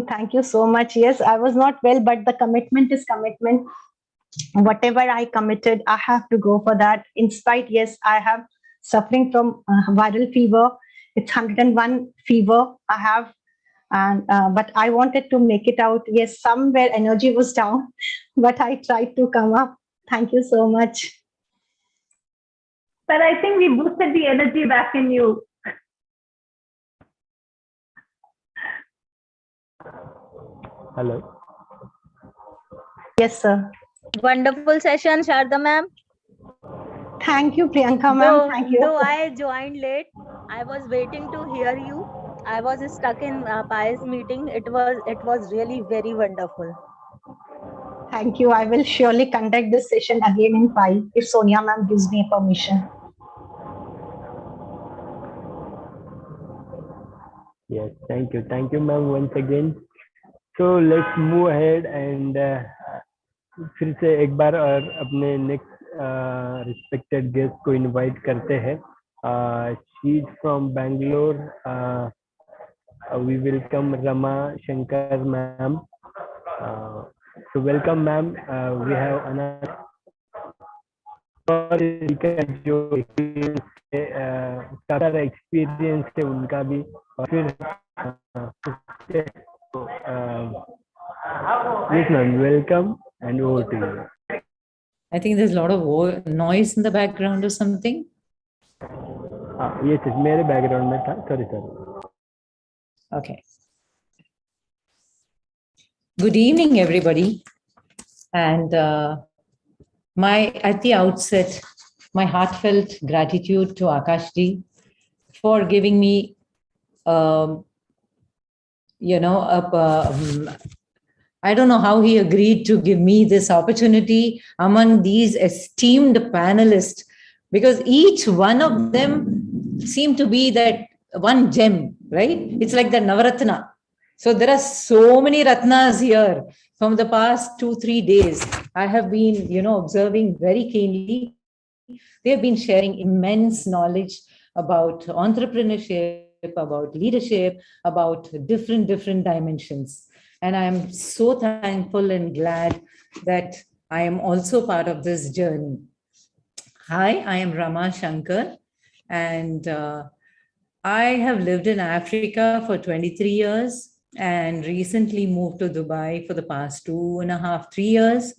[SPEAKER 3] Thank you so much. Yes, I was not well, but the commitment is commitment. Whatever I committed, I have to go for that. In spite, yes, I have suffering from viral fever. It's 101 fever I have, and but I wanted to make it out. Yes, somewhere energy was down, but I tried to come up. Thank you so much.
[SPEAKER 4] But I think we boosted the energy back in you.
[SPEAKER 2] Hello.
[SPEAKER 3] Yes, sir.
[SPEAKER 8] Wonderful session, Sharda ma'am.
[SPEAKER 3] Thank you, Priyanka ma'am. Thank you.
[SPEAKER 8] Though I joined late, I was waiting to hear you. I was stuck in Pi's meeting. It was really very wonderful.
[SPEAKER 3] Thank you. I will surely conduct this session again in 5 if Sonia ma'am gives me permission.
[SPEAKER 2] Yes, thank you ma'am once again. So let's move ahead and फिर से एक बार और अपने next respected guest को invite करते हैं. She is from Bangalore. We welcome Rama Shankar ma'am. So welcome ma'am. We have another जो एक्सपीरियंस है उनका भी, और फिर yes ma'am, welcome and over to you.
[SPEAKER 5] I think there's a lot of noise in the background or something.
[SPEAKER 2] Yes, मेरे background में था. Sorry.
[SPEAKER 5] Okay. Good evening, everybody. And at the outset, my heartfelt gratitude to Akash ji for giving me, I don't know how he agreed to give me this opportunity among these esteemed panelists, because each one of them seemed to be that one gem, right? It's like the Navaratna. So there are so many Ratnas here from the past 2-3 days. I have been, observing very keenly. They have been sharing immense knowledge about entrepreneurship, about leadership, about different dimensions. And I'm so thankful and glad that I am also part of this journey. Hi, I am Rama Shankar, and I have lived in Africa for 23 years and recently moved to Dubai for the past 2.5-3 years.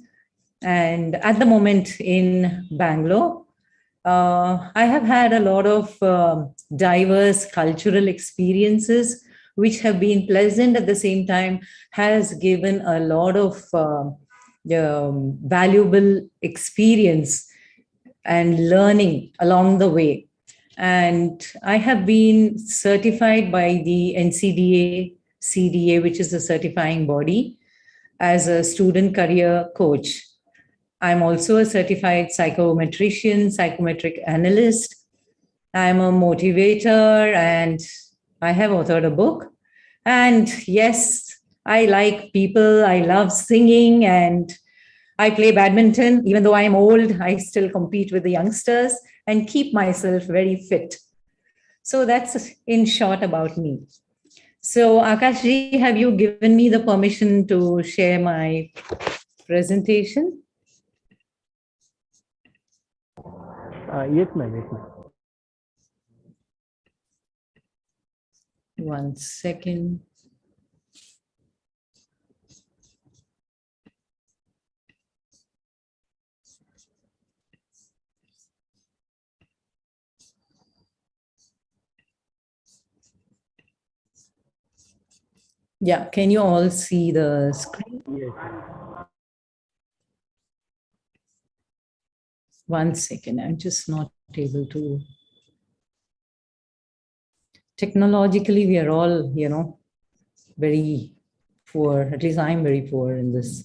[SPEAKER 5] And at the moment in Bangalore, I have had a lot of diverse cultural experiences, which have been pleasant at the same time, has given a lot of valuable experience and learning along the way. And I have been certified by the NCDA, CDA, which is the certifying body, as a student career coach. I'm also a certified psychometrician, psychometric analyst. I'm a motivator, and I have authored a book. And yes, I like people. I love singing, and I play badminton. Even though I'm old, I still compete with the youngsters and keep myself very fit. So that's in short about me. So Akash ji, have you given me the permission to share my presentation?
[SPEAKER 2] Yes, ma'am.
[SPEAKER 5] 1 second. Yeah, can you all see the screen?
[SPEAKER 2] Yes.
[SPEAKER 5] 1 second. I'm just not able to. Technologically, we are all, very poor. At least I'm very poor in this.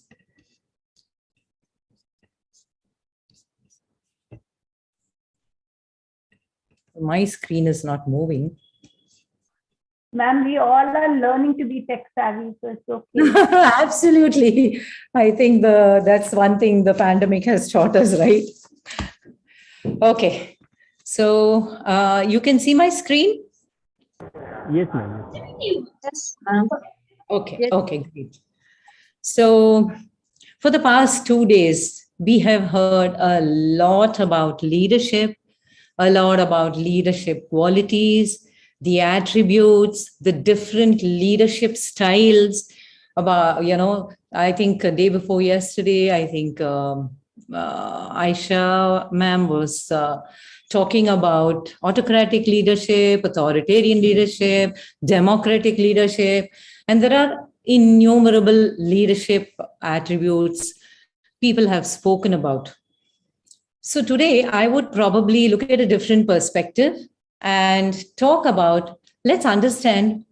[SPEAKER 5] My screen is not moving.
[SPEAKER 4] Ma'am, we all are learning to be tech savvy, so it's okay.
[SPEAKER 5] Absolutely. I think that's one thing the pandemic has taught us, right? Okay. So you can see my screen?
[SPEAKER 2] Yes, ma'am.
[SPEAKER 1] Yes, ma'am.
[SPEAKER 5] Okay.
[SPEAKER 1] Yes.
[SPEAKER 5] Okay, great. So for the past 2 days, we have heard a lot about leadership, a lot about leadership qualities, the attributes, the different leadership styles. About, I think a day before yesterday, I think Aisha ma'am was talking about autocratic leadership, authoritarian leadership, democratic leadership, and there are innumerable leadership attributes people have spoken about. So today I would probably look at a different perspective and talk about, let's understand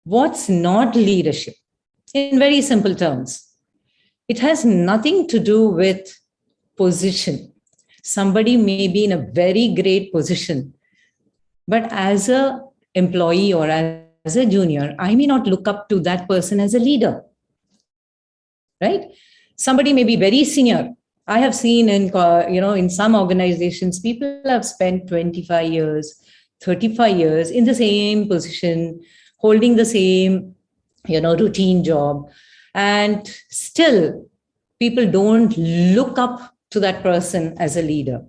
[SPEAKER 5] what's not leadership in very simple terms. It has nothing to do with position. Somebody may be in a very great position, but as an employee or as a junior, I may not look up to that person as a leader, right? Somebody may be very senior. I have seen in some organizations, people have spent 25 years, 35 years in the same position, holding the same, routine job. And still, people don't look up to that person as a leader.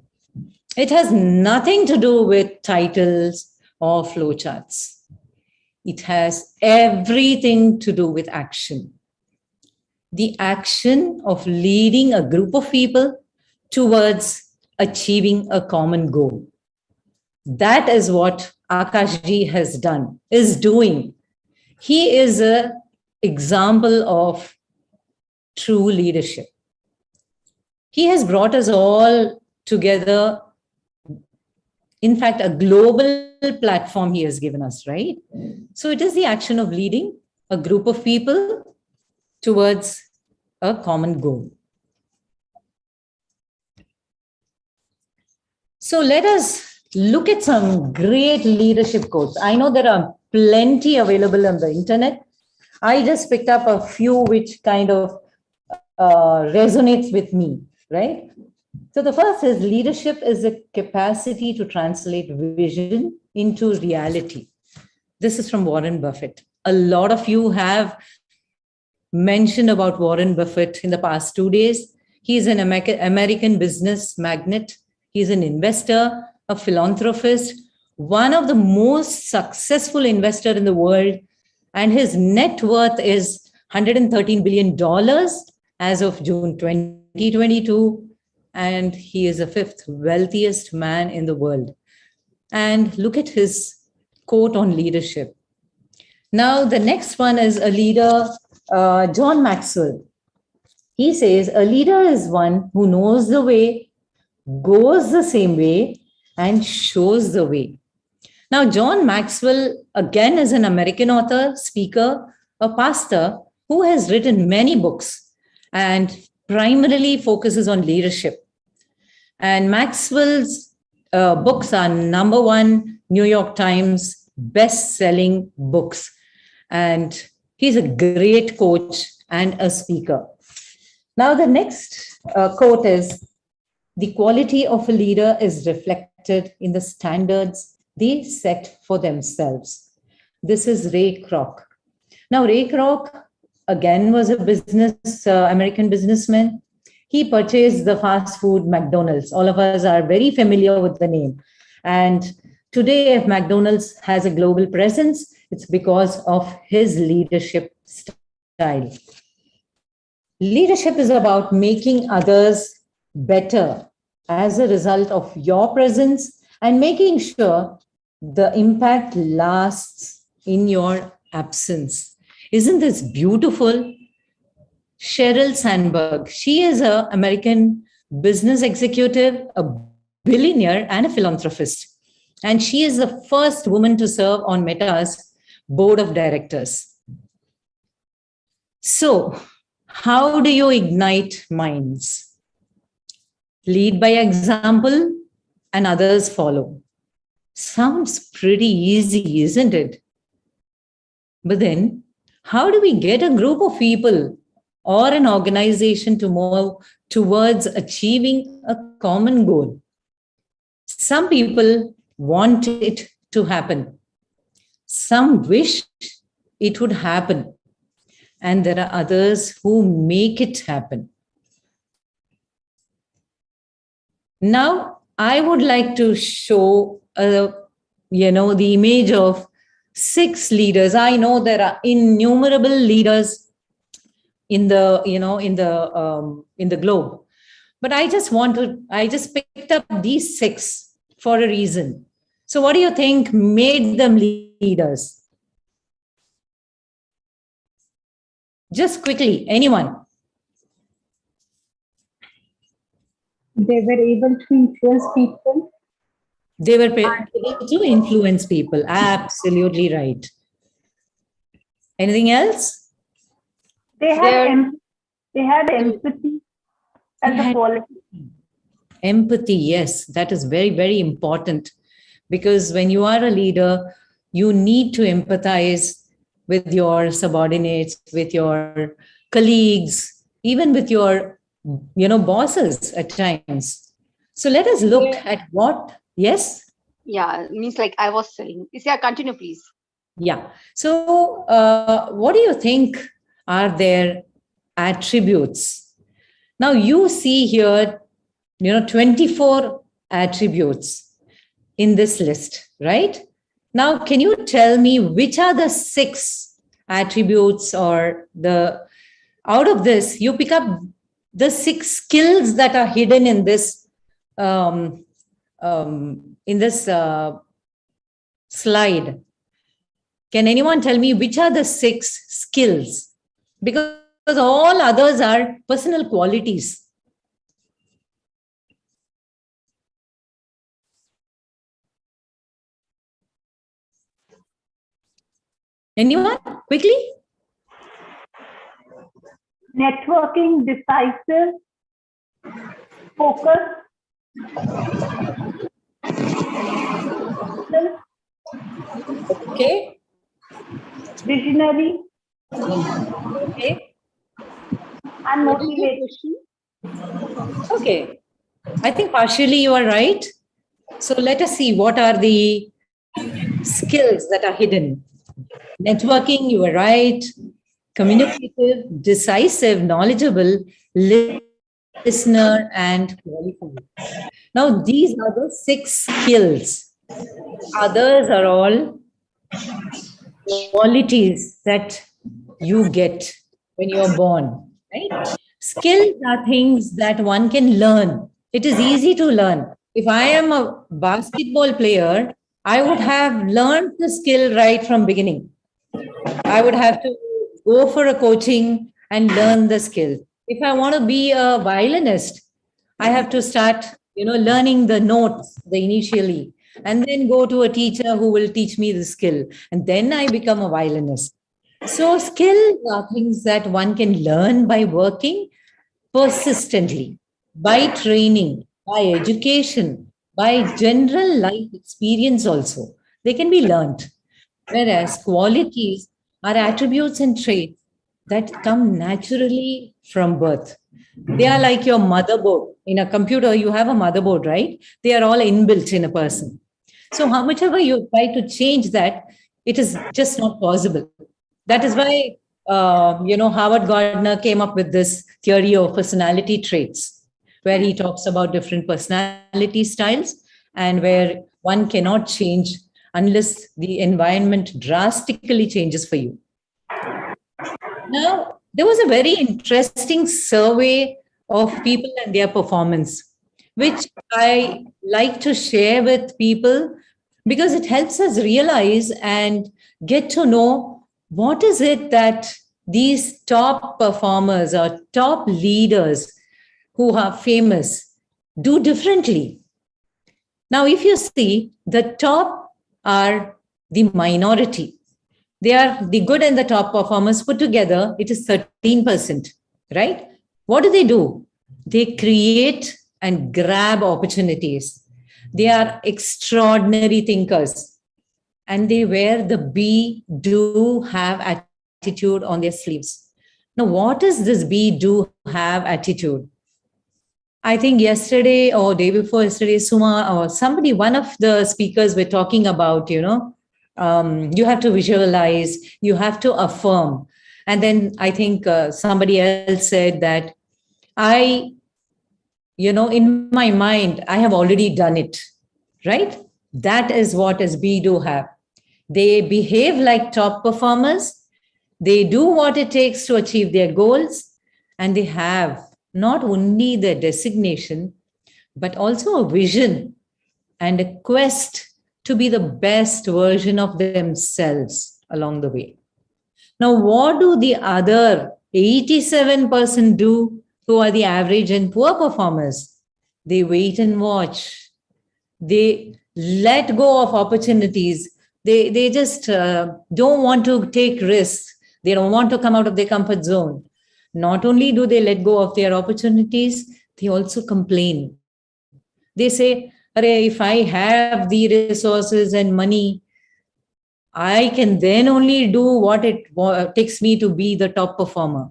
[SPEAKER 5] It has nothing to do with titles or flowcharts. It has everything to do with action. The action of leading a group of people towards achieving a common goal. That is what Akashji is doing. He is an example of true leadership. He has brought us all together. In fact, a global platform he has given us, right? So it is the action of leading a group of people towards a common goal. So let us look at some great leadership quotes. I know there are plenty available on the internet. I just picked up a few which kind of resonates with me, right? So the first is, leadership is the capacity to translate vision into reality. This is from Warren Buffett. A lot of you have mentioned about Warren Buffett in the past 2 days. He is an American business magnate. He's an investor, a philanthropist, one of the most successful investors in the world. And his net worth is $113 billion as of June 2022. And he is the 5th wealthiest man in the world. And look at his quote on leadership. Now, the next one is a leader, John Maxwell. He says, a leader is one who knows the way, goes the same way, and shows the way. Now, John Maxwell, again, is an American author, speaker, a pastor who has written many books and primarily focuses on leadership. And Maxwell's books are #1 New York Times best-selling books. And he's a great coach and a speaker. Now, the next quote is, the quality of a leader is reflected in the standards they set for themselves. This is Ray Kroc. Now, Ray Kroc, again, was a American businessman. He purchased the fast food McDonald's. All of us are very familiar with the name. And today, if McDonald's has a global presence, it's because of his leadership style. Leadership is about making others better as a result of your presence and making sure the impact lasts in your absence. Isn't this beautiful? Sheryl Sandberg, she is an American business executive, a billionaire, and a philanthropist. And she is the first woman to serve on Meta's board of directors. So, how do you ignite minds? Lead by example and others follow. Sounds pretty easy, isn't it? But then, how do we get a group of people or an organization to move towards achieving a common goal? Some people want it to happen. Some wish it would happen. And there are others who make it happen. Now, I would like to show, the image of 6 leaders. I know there are innumerable leaders in the, in the globe, but I just picked up these 6 for a reason. So, what do you think made them leaders? Just quickly, anyone?
[SPEAKER 3] They were able to influence people.
[SPEAKER 5] They were able to influence people. Absolutely right. Anything else?
[SPEAKER 4] They had empathy as a quality.
[SPEAKER 5] Empathy, yes, that is very, very important, because when you are a leader, you need to empathize with your subordinates, with your colleagues, even with your, bosses at times. So let us look at what, yes?
[SPEAKER 7] Yeah, means like I was saying. Yeah, continue, please.
[SPEAKER 5] Yeah. So what do you think are their attributes? Now you see here, 24 attributes in this list, right? Now, can you tell me which are the 6 attributes, or out of this, you pick up the 6 skills that are hidden in this slide? Can anyone tell me which are the 6 skills? Because all others are personal qualities. Anyone? Quickly?
[SPEAKER 4] Networking, decisive, focus,
[SPEAKER 5] okay,
[SPEAKER 4] visionary,
[SPEAKER 5] okay,
[SPEAKER 4] and motivation.
[SPEAKER 5] Okay. I think partially you are right. So let us see what are the skills that are hidden. Networking, you are right. Communicative, decisive, knowledgeable, listener, and qualified. Now, these are the 6 skills. Others are all qualities that you get when you are born, right? Skills are things that one can learn. It is easy to learn. If I am a basketball player, I would have learned the skill right from beginning. I would have to go for a coaching and learn the skill. If I want to be a violinist, I have to start, learning the notes initially, and then go to a teacher who will teach me the skill, and then I become a violinist. So skills are things that one can learn by working persistently, by training, by education, by general life experience also. They can be learned. Whereas qualities are attributes and traits that come naturally from birth. They are like your motherboard. In a computer, you have a motherboard, right? They are all inbuilt in a person. So how much ever you try to change that, it is just not possible. That is why, Howard Gardner came up with this theory of personality traits, where he talks about different personality styles and where one cannot change unless the environment drastically changes for you. Now, there was a very interesting survey of people and their performance, which I like to share with people because it helps us realize and get to know what is it that these top performers or top leaders who are famous do differently. Now, if you see, the top are the minority. They are the good and the top performers put together. It is 13%, right? What do? They create and grab opportunities. They are extraordinary thinkers. And they wear the be, do, have attitude on their sleeves. Now, what is this be, do, have attitude? I think yesterday or day before yesterday, Suma or somebody, one of the speakers were talking about, you have to visualize, you have to affirm. And then I think somebody else said that in my mind, I have already done it, right? That is what is be, do, have. They behave like top performers. They do what it takes to achieve their goals. And they have not only their designation, but also a vision and a quest to be the best version of themselves along the way. Now, what do the other 87% do, who are the average and poor performers? They wait and watch. They let go of opportunities. They just don't want to take risks. They don't want to come out of their comfort zone. Not only do they let go of their opportunities, they also complain. They say, if I have the resources and money, I can then only do what it takes me to be the top performer.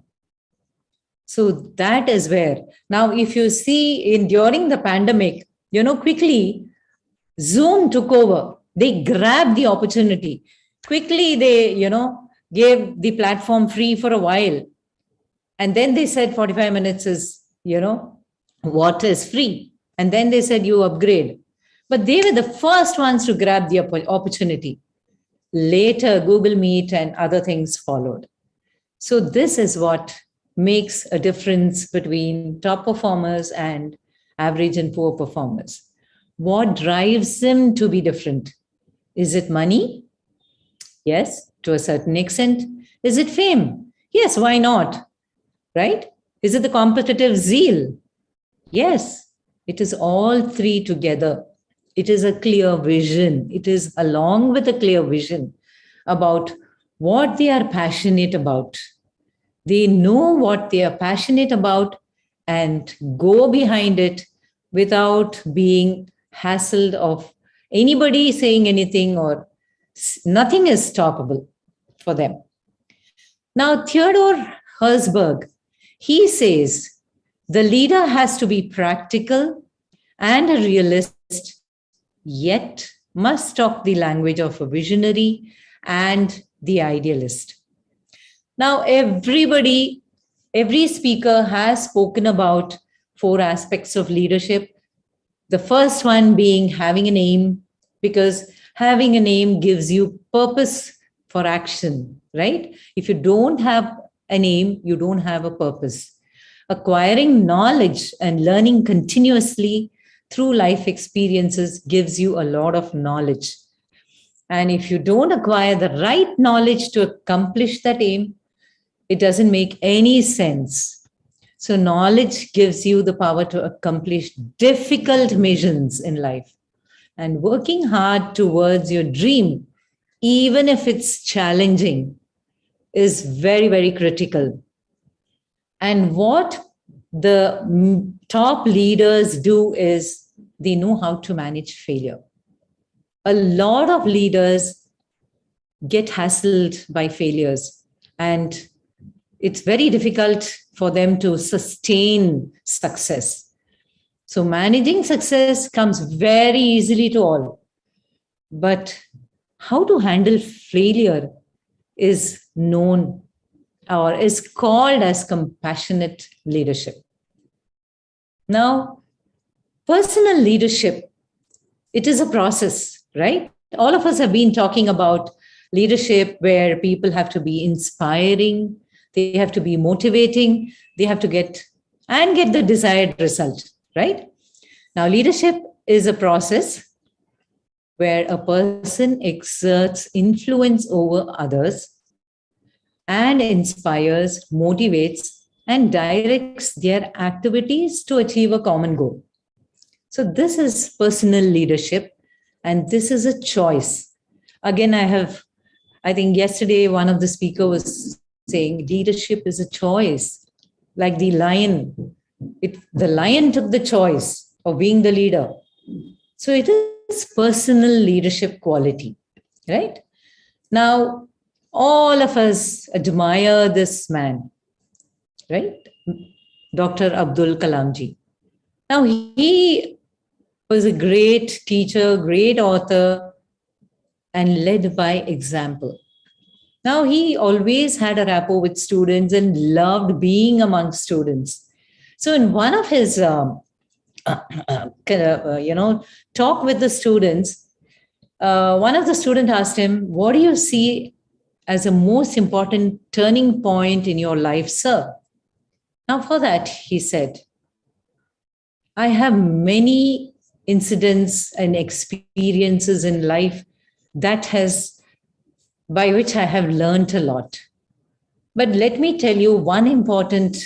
[SPEAKER 5] So that is where, now if you see during the pandemic, quickly Zoom took over. They grabbed the opportunity. Quickly they, gave the platform free for a while. And then they said 45 minutes is, what is free. And then they said you upgrade. But they were the first ones to grab the opportunity. Later, Google Meet and other things followed. So this is what makes a difference between top performers and average and poor performers. What drives them to be different? Is it money? Yes, to a certain extent. Is it fame? Yes, why not? Right? Is it the competitive zeal? Yes, it is all three together. It is a clear vision. It is along with a clear vision about what they are passionate about. They know what they are passionate about and go behind it without being hassled of anybody saying anything, or nothing is stoppable for them. Now, Theodore Herzberg, he says, the leader has to be practical and a realist, yet must talk the language of a visionary and the idealist. Now, every speaker has spoken about 4 aspects of leadership. The first one being having an aim, because having an aim gives you purpose for action, right? If you don't have an aim, you don't have a purpose. Acquiring knowledge and learning continuously through life experiences gives you a lot of knowledge. And if you don't acquire the right knowledge to accomplish that aim, it doesn't make any sense. So knowledge gives you the power to accomplish difficult missions in life. And working hard towards your dream, even if it's challenging, is very, very critical. And what the top leaders do is they know how to manage failure. A lot of leaders get hassled by failures, and it's very difficult for them to sustain success. So managing success comes very easily to all. But how to handle failure is known or is called as compassionate leadership. Now, personal leadership, it is a process, right? All of us have been talking about leadership where people have to be inspiring, they have to be motivating, they have to get the desired result, right? Now, leadership is a process where a person exerts influence over others and inspires, motivates, and directs their activities to achieve a common goal. So this is personal leadership, and this is a choice. Again, I think yesterday one of the speakers was saying leadership is a choice, like the lion. The lion took the choice of being the leader. So it is personal leadership quality, right? Now, all of us admire this man, right? Dr. Abdul Kalamji. Now, he was a great teacher, great author, and led by example. Now, he always had a rapport with students and loved being among students. So in one of his, talk with the students, one of the students asked him, what do you see as a most important turning point in your life, sir? Now for that, he said, I have many incidents and experiences in life by which I have learned a lot. But let me tell you one important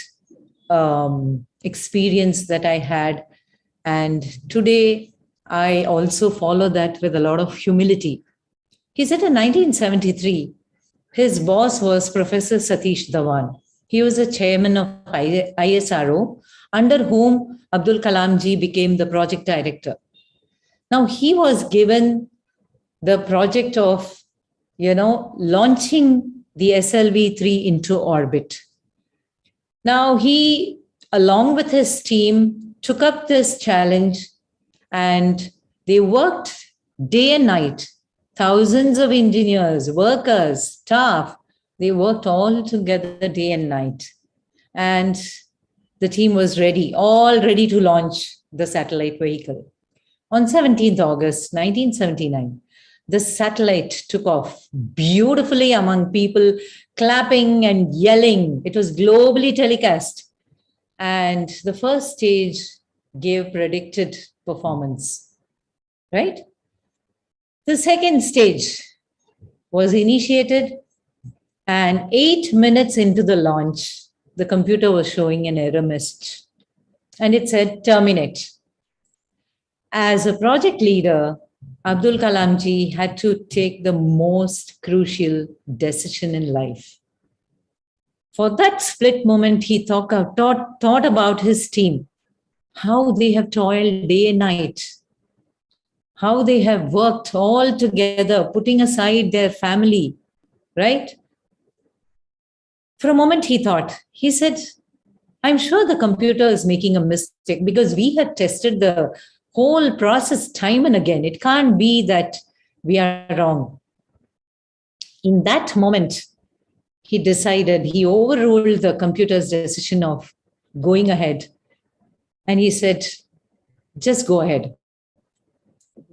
[SPEAKER 5] experience that I had. And today I also follow that with a lot of humility. He said in 1973, his boss was Professor Satish Dhawan. He was a chairman of ISRO, under whom Abdul Kalamji became the project director. Now he was given the project of, launching the SLV-3 into orbit. Now he, along with his team, took up this challenge and they worked day and night. Thousands of engineers, workers, staff, they worked all together day and night. And the team was all ready to launch the satellite vehicle. On 17th August, 1979, the satellite took off beautifully among people clapping and yelling. It was globally telecast. And the first stage gave predicted performance, right? The second stage was initiated, and 8 minutes into the launch, the computer was showing an error message, and it said terminate. As a project leader, Abdul Kalamji had to take the most crucial decision in life. For that split moment, he thought about his team, how they have toiled day and night, how they have worked all together, putting aside their family, right? For a moment, he said, I'm sure the computer is making a mistake because we had tested the whole process time and again. It can't be that we are wrong. In that moment, he overruled the computer's decision of going ahead. And he said, just go ahead.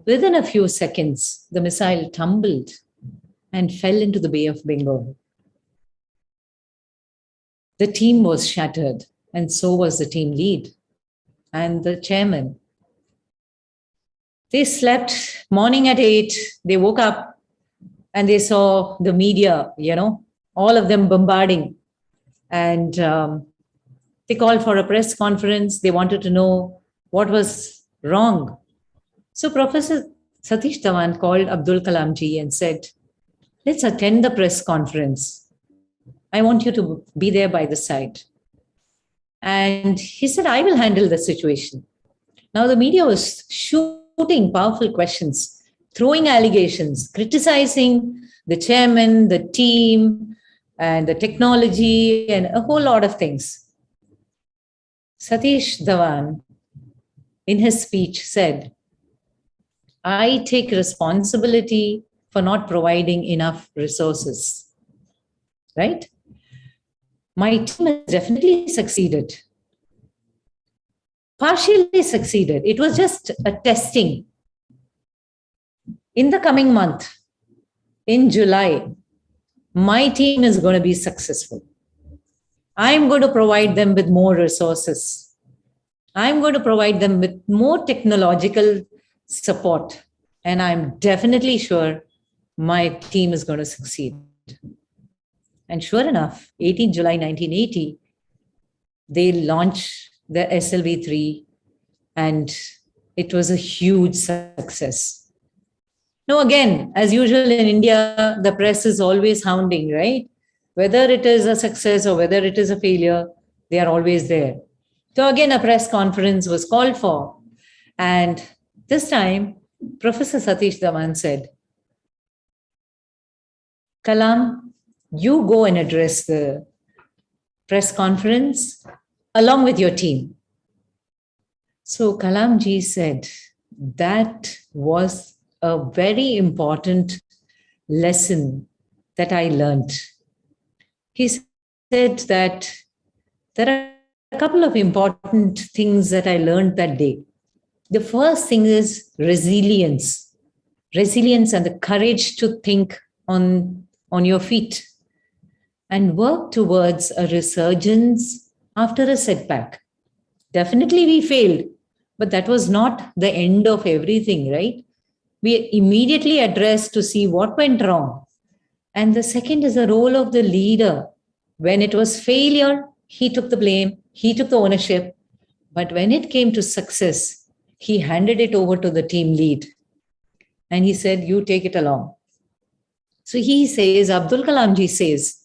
[SPEAKER 5] Within a few seconds, the missile tumbled and fell into the Bay of Bengal. The team was shattered, and so was the team lead and the chairman. They slept morning at 8. They woke up and they saw the media, all of them bombarding. And they called for a press conference. They wanted to know what was wrong. So Professor Satish Dhawan called Abdul Kalamji and said, let's attend the press conference. I want you to be there by the side. And he said, I will handle the situation. Now the media was shooting powerful questions, throwing allegations, criticizing the chairman, the team, and the technology, and a whole lot of things. Satish Dhawan, in his speech, said, I take responsibility for not providing enough resources, right? My team has definitely succeeded. Partially succeeded. It was just a testing. In the coming month, in July, my team is going to be successful. I'm going to provide them with more resources. I'm going to provide them with more technological support. And I'm definitely sure my team is going to succeed. And sure enough, 18 July 1980, they launched the SLV3, and it was a huge success. Now, again, as usual in India, the press is always hounding, right? Whether it is a success or whether it is a failure, they are always there. So again, a press conference was called for. And this time, Professor Satish Dhawan said, Kalam, you go and address the press conference along with your team. So Kalamji said, that was a very important lesson that I learned. He said that there are a couple of important things that I learned that day. The first thing is resilience. Resilience and the courage to think on your feet and work towards a resurgence after a setback. Definitely we failed, but that was not the end of everything, right? We immediately addressed to see what went wrong. And the second is the role of the leader. When it was failure, he took the blame, he took the ownership. But when it came to success, he handed it over to the team lead. And he said, you take it along. So he says, Abdul Kalamji says,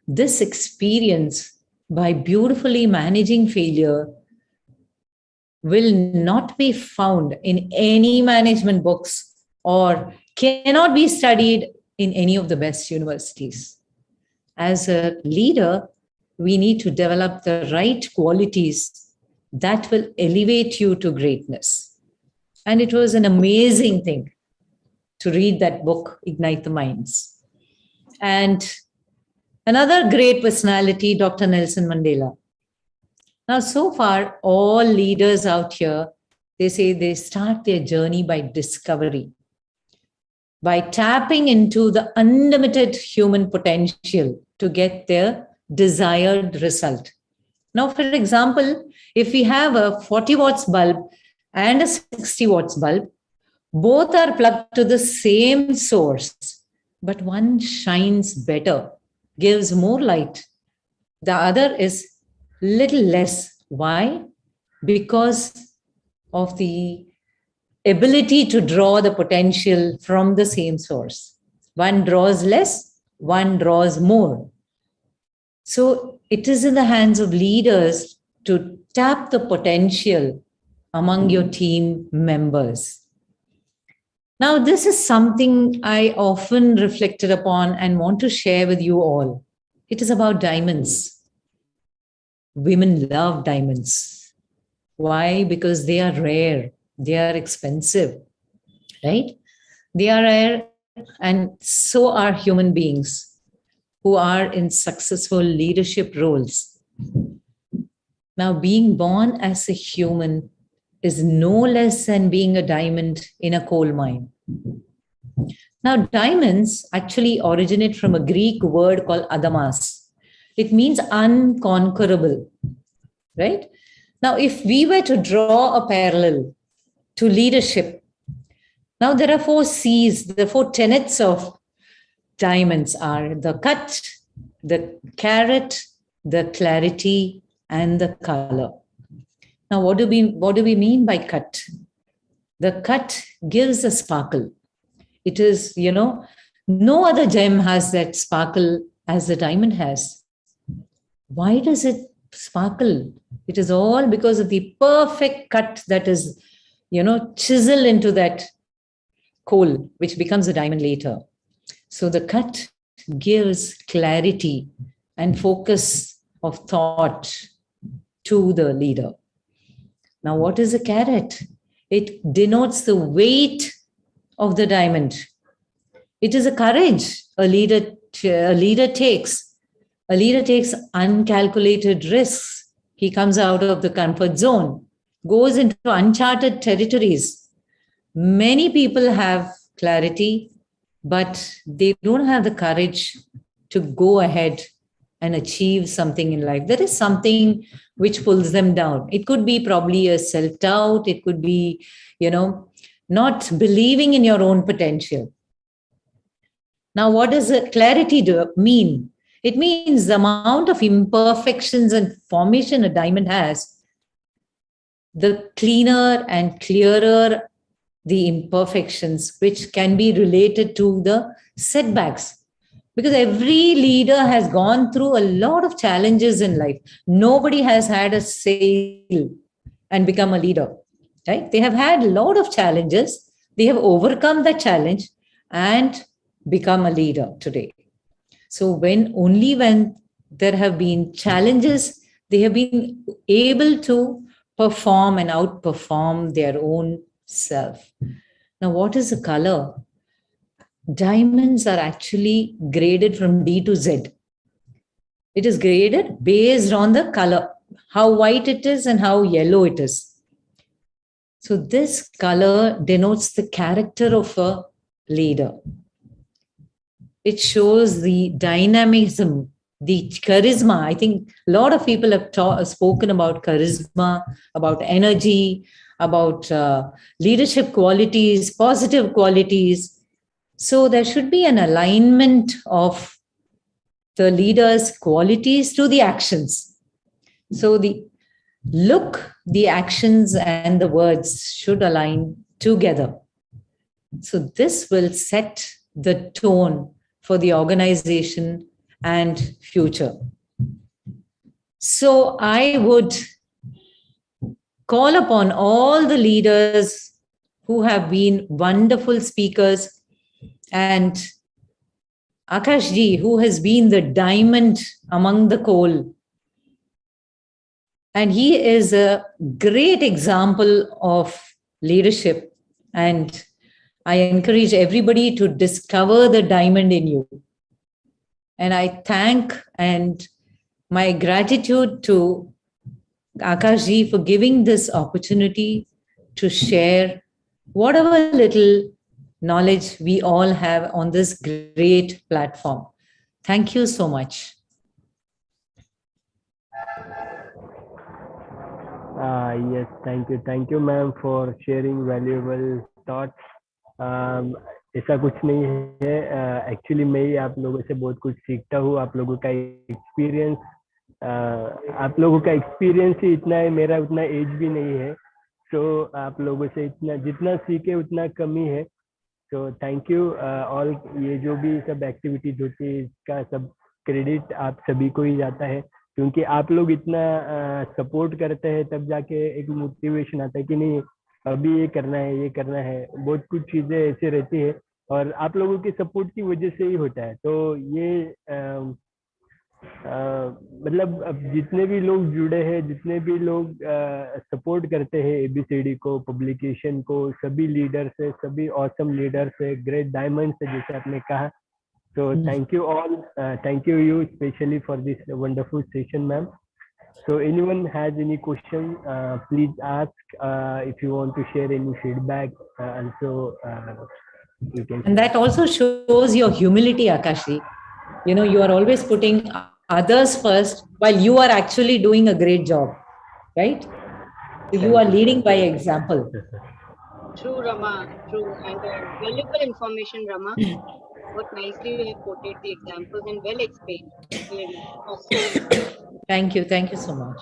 [SPEAKER 5] this experience by beautifully managing failure will not be found in any management books or cannot be studied in any of the best universities. As a leader, we need to develop the right qualities that will elevate you to greatness. And it was an amazing thing to read that book, Ignite the Minds. And another great personality, Dr. Nelson Mandela. Now, so far, all leaders out here, they say they start their journey by discovery, by tapping into the unlimited human potential to get their desired result. Now, for example, if we have a 40 watts bulb and a 60 watts bulb, both are plugged to the same source, but one shines better, gives more light. The other is little less. Why? Because of the ability to draw the potential from the same source. One draws less, one draws more. So it is in the hands of leaders to tap the potential among your team members. Now, this is something I often reflected upon and want to share with you all. It is about diamonds. Women love diamonds. Why? Because they are rare. They are expensive, right? They are rare, and so are human beings who are in successful leadership roles. Now, being born as a human is no less than being a diamond in a coal mine. Now, diamonds actually originate from a Greek word called adamas. It means unconquerable, right? Now, if we were to draw a parallel to leadership, now there are 4 C's, the 4 tenets of diamonds are the cut, the carat, the clarity, and the color. Now, what do we mean by cut? The cut gives a sparkle. It is, no other gem has that sparkle as the diamond has. Why does it sparkle? It is all because of the perfect cut that is, chiseled into that coal, which becomes a diamond later. So the cut gives clarity and focus of thought to the leader. Now, what is a carat? It denotes the weight of the diamond. It is a courage a leader takes. A leader takes uncalculated risks. He comes out of the comfort zone, goes into uncharted territories. Many people have clarity, but they don't have the courage to go ahead and achieve something in life. There is something which pulls them down. It could be probably a self-doubt. It could be, not believing in your own potential. Now, what does clarity mean? It means the amount of imperfections and formation a diamond has, the cleaner and clearer the imperfections, which can be related to the setbacks. Because every leader has gone through a lot of challenges in life. Nobody has had a sail and become a leader, right? They have had a lot of challenges. They have overcome the challenge and become a leader today. So only when there have been challenges, they have been able to perform and outperform their own self. Now, what is the color? Diamonds are actually graded from D to Z. It is graded based on the color, how white it is and how yellow it is. So this color denotes the character of a leader. It shows the dynamism, the charisma. I think a lot of people have spoken about charisma, about energy, about leadership qualities, positive qualities. So there should be an alignment of the leader's qualities to the actions. So the look, the actions, and the words should align together. So this will set the tone for the organization and future. So I would call upon all the leaders who have been wonderful speakers, and Akash ji, who has been the diamond among the coal. And he is a great example of leadership. And I encourage everybody to discover the diamond in you. And I thank and my gratitude to Akash ji for giving this opportunity to share whatever little knowledge we all have on this great platform. Thank you so much.
[SPEAKER 2] Yes, thank you ma'am for sharing valuable thoughts. ऐसा कुछ नहीं है, actually मैं ही आप लोगों से बहुत कुछ सीखता हूँ. आप लोगों का एक्सपीरियंस ही इतना है, मेरा उतना एज भी नहीं है. सो आप लोगों से इतना जितना सीखे उतना कमी है. So thank you all. ये जो भी सब एक्टिविटीज होती है इसका सब क्रेडिट आप सभी को ही जाता है, क्योंकि आप लोग इतना सपोर्ट करते हैं तब जाके एक मोटिवेशन आता है कि नहीं अभी ये करना है. बहुत कुछ चीजें ऐसे रहती है और आप लोगों की सपोर्ट की वजह से ही होता है. तो ये मतलब अब जितने भी लोग जुड़े हैं, जितने भी लोग सपोर्ट करते हैं ABCD को, पब्लिकेशन को, सभी लीडर्स है, सभी ऑसम लीडर्स है, ग्रेट डायमंड्स है जैसे आपने कहा. So thank you all. Thank you especially for this wonderful session, ma'am. So anyone has any question, please ask. If you want to share any feedback, also you can.
[SPEAKER 5] And that also shows your humility, Akashi. You know, you are always putting others first while you are actually doing a great job, right? You are leading by example.
[SPEAKER 7] True, Rama. True, and valuable information, Rama. What nicely you have quoted the examples and well explained. Really awesome.
[SPEAKER 5] Thank you so much.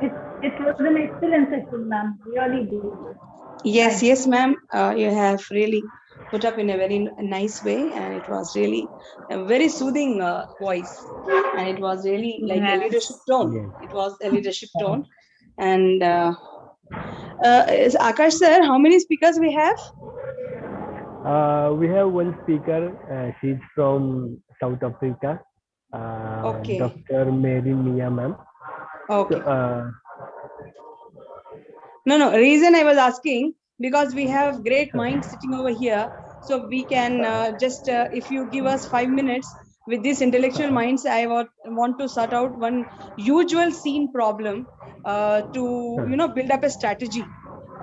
[SPEAKER 4] It was an excellent session, ma'am. Really good.
[SPEAKER 6] Yes, ma'am. You have really put up in a very nice way, and it was really a very soothing voice, and it was really like a leadership tone. Yes. It was a leadership tone, and Akash sir, how many speakers we have?
[SPEAKER 2] We have one speaker. She's from South Africa.
[SPEAKER 6] Okay.
[SPEAKER 2] Dr. Mary Mia, ma'am.
[SPEAKER 6] Okay. So, no. Reason I was asking, because we have great minds sitting over here, so we can just if you give us 5 minutes with these intellectual minds, I want to sort out one usual scene problem to build up a strategy.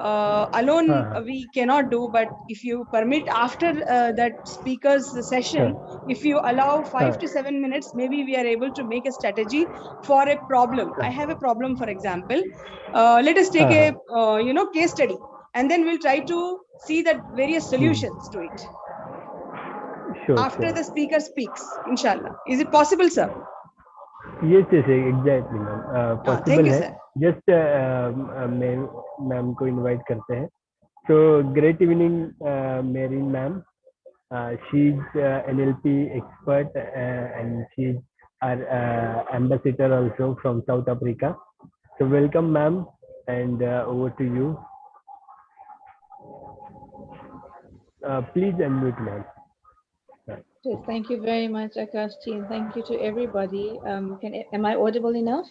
[SPEAKER 6] Alone we cannot do, but if you permit after that speaker's session, if you allow 5 to 7 minutes, maybe we are able to make a strategy for a problem. I have a problem, for example. Let us take a case study, and then we'll try to see that various solutions to it.
[SPEAKER 2] Sure,
[SPEAKER 6] after
[SPEAKER 2] sure.
[SPEAKER 6] the speaker speaks, inshallah. Is it possible, sir?
[SPEAKER 2] Yes, yes, exactly, ma'am.
[SPEAKER 6] Thank
[SPEAKER 2] Possible
[SPEAKER 6] you,
[SPEAKER 2] है.
[SPEAKER 6] sir.
[SPEAKER 2] Just ma'am को invite करते हैं. So great evening, Marine ma'am. She's NLP expert and she's our ambassador also from South Africa. So welcome, ma'am, and over to you. Please unmute, ma'am.
[SPEAKER 9] Yes, thank you very much, Akashji, and thank you to everybody. Am I audible enough?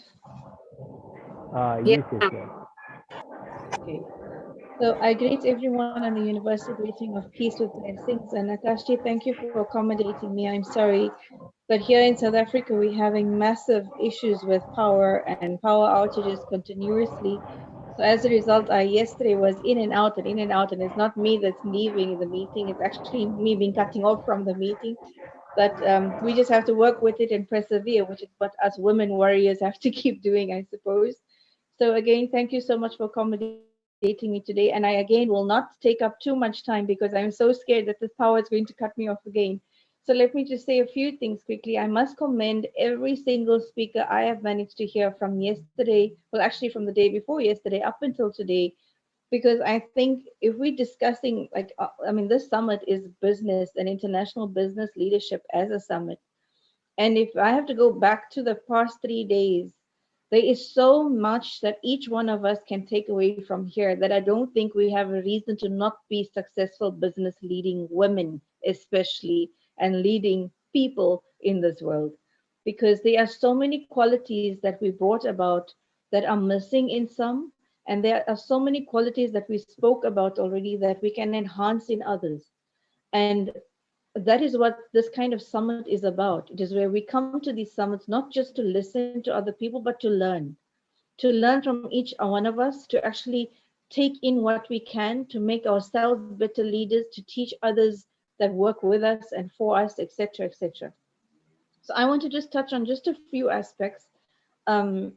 [SPEAKER 2] Yes, yes, ma'am.
[SPEAKER 9] Okay. So I greet everyone on the universal greeting of peace with blessings. And Akashji, thank you for accommodating me. I'm sorry, but here in South Africa, we're having massive issues with power and power outages continuously. So as a result, I yesterday was in and out, and it's not me that's leaving the meeting. It's actually me being cutting off from the meeting. But we just have to work with it and persevere, which is what us women warriors have to keep doing, I suppose. So again, thank you so much for accommodating me today. And I again will not take up too much time because I'm so scared that this power is going to cut me off again. So let me just say a few things quickly. I must commend every single speaker I have managed to hear from yesterday, well, actually from the day before yesterday up until today, because I think if we're discussing, like, I mean, this summit is business and international business leadership as a summit. And if I have to go back to the past 3 days, there is so much that each one of us can take away from here that I don't think we have a reason to not be successful business leading women, especially, and leading people in this world. Because there are so many qualities that we brought about that are missing in some, and there are so many qualities that we spoke about already that we can enhance in others. And that is what this kind of summit is about. It is where we come to these summits not just to listen to other people, but to learn from each one of us, to actually take in what we can to make ourselves better leaders, to teach others that work with us and for us, etc., etc. So I want to just touch on just a few aspects. And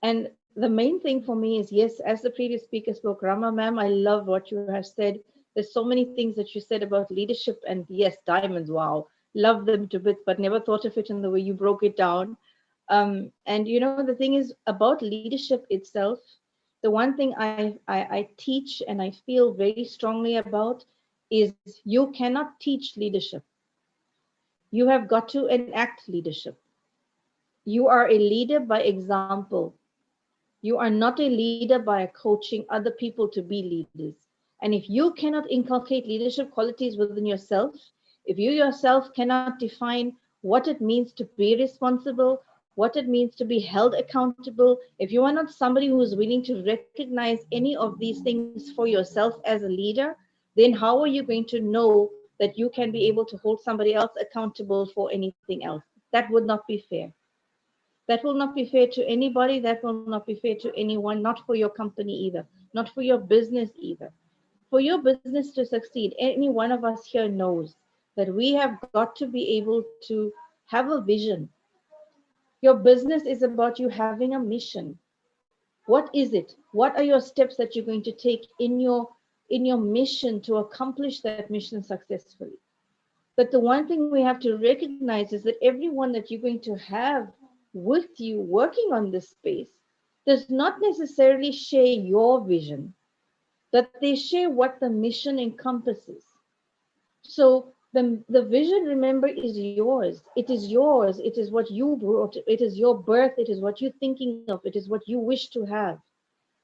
[SPEAKER 9] the main thing for me is, yes, as the previous speaker spoke, Rama ma'am, I love what you have said. There's so many things that you said about leadership, and yes, diamonds, wow, love them to bits, but never thought of it in the way you broke it down. And you know, the thing is about leadership itself, the one thing I teach and I feel very strongly about is you cannot teach leadership. You have got to enact leadership. You are a leader by example. You are not a leader by coaching other people to be leaders. And if you cannot inculcate leadership qualities within yourself, if you yourself cannot define what it means to be responsible, what it means to be held accountable, if you are not somebody who is willing to recognize any of these things for yourself as a leader, then how are you going to know that you can be able to hold somebody else accountable for anything else? That would not be fair. That will not be fair to anybody. That will not be fair to anyone, not for your company either, not for your business either. For your business to succeed, any one of us here knows that we have got to be able to have a vision. Your business is about you having a mission. What is it? What are your steps that you're going to take in your mission to accomplish that mission successfully? But the one thing we have to recognize is that everyone that you're going to have with you working on this space does not necessarily share your vision, but they share what the mission encompasses. So the vision, remember, is yours. It is yours. It is what you brought. It is your birth. It is what you're thinking of. It is what you wish to have.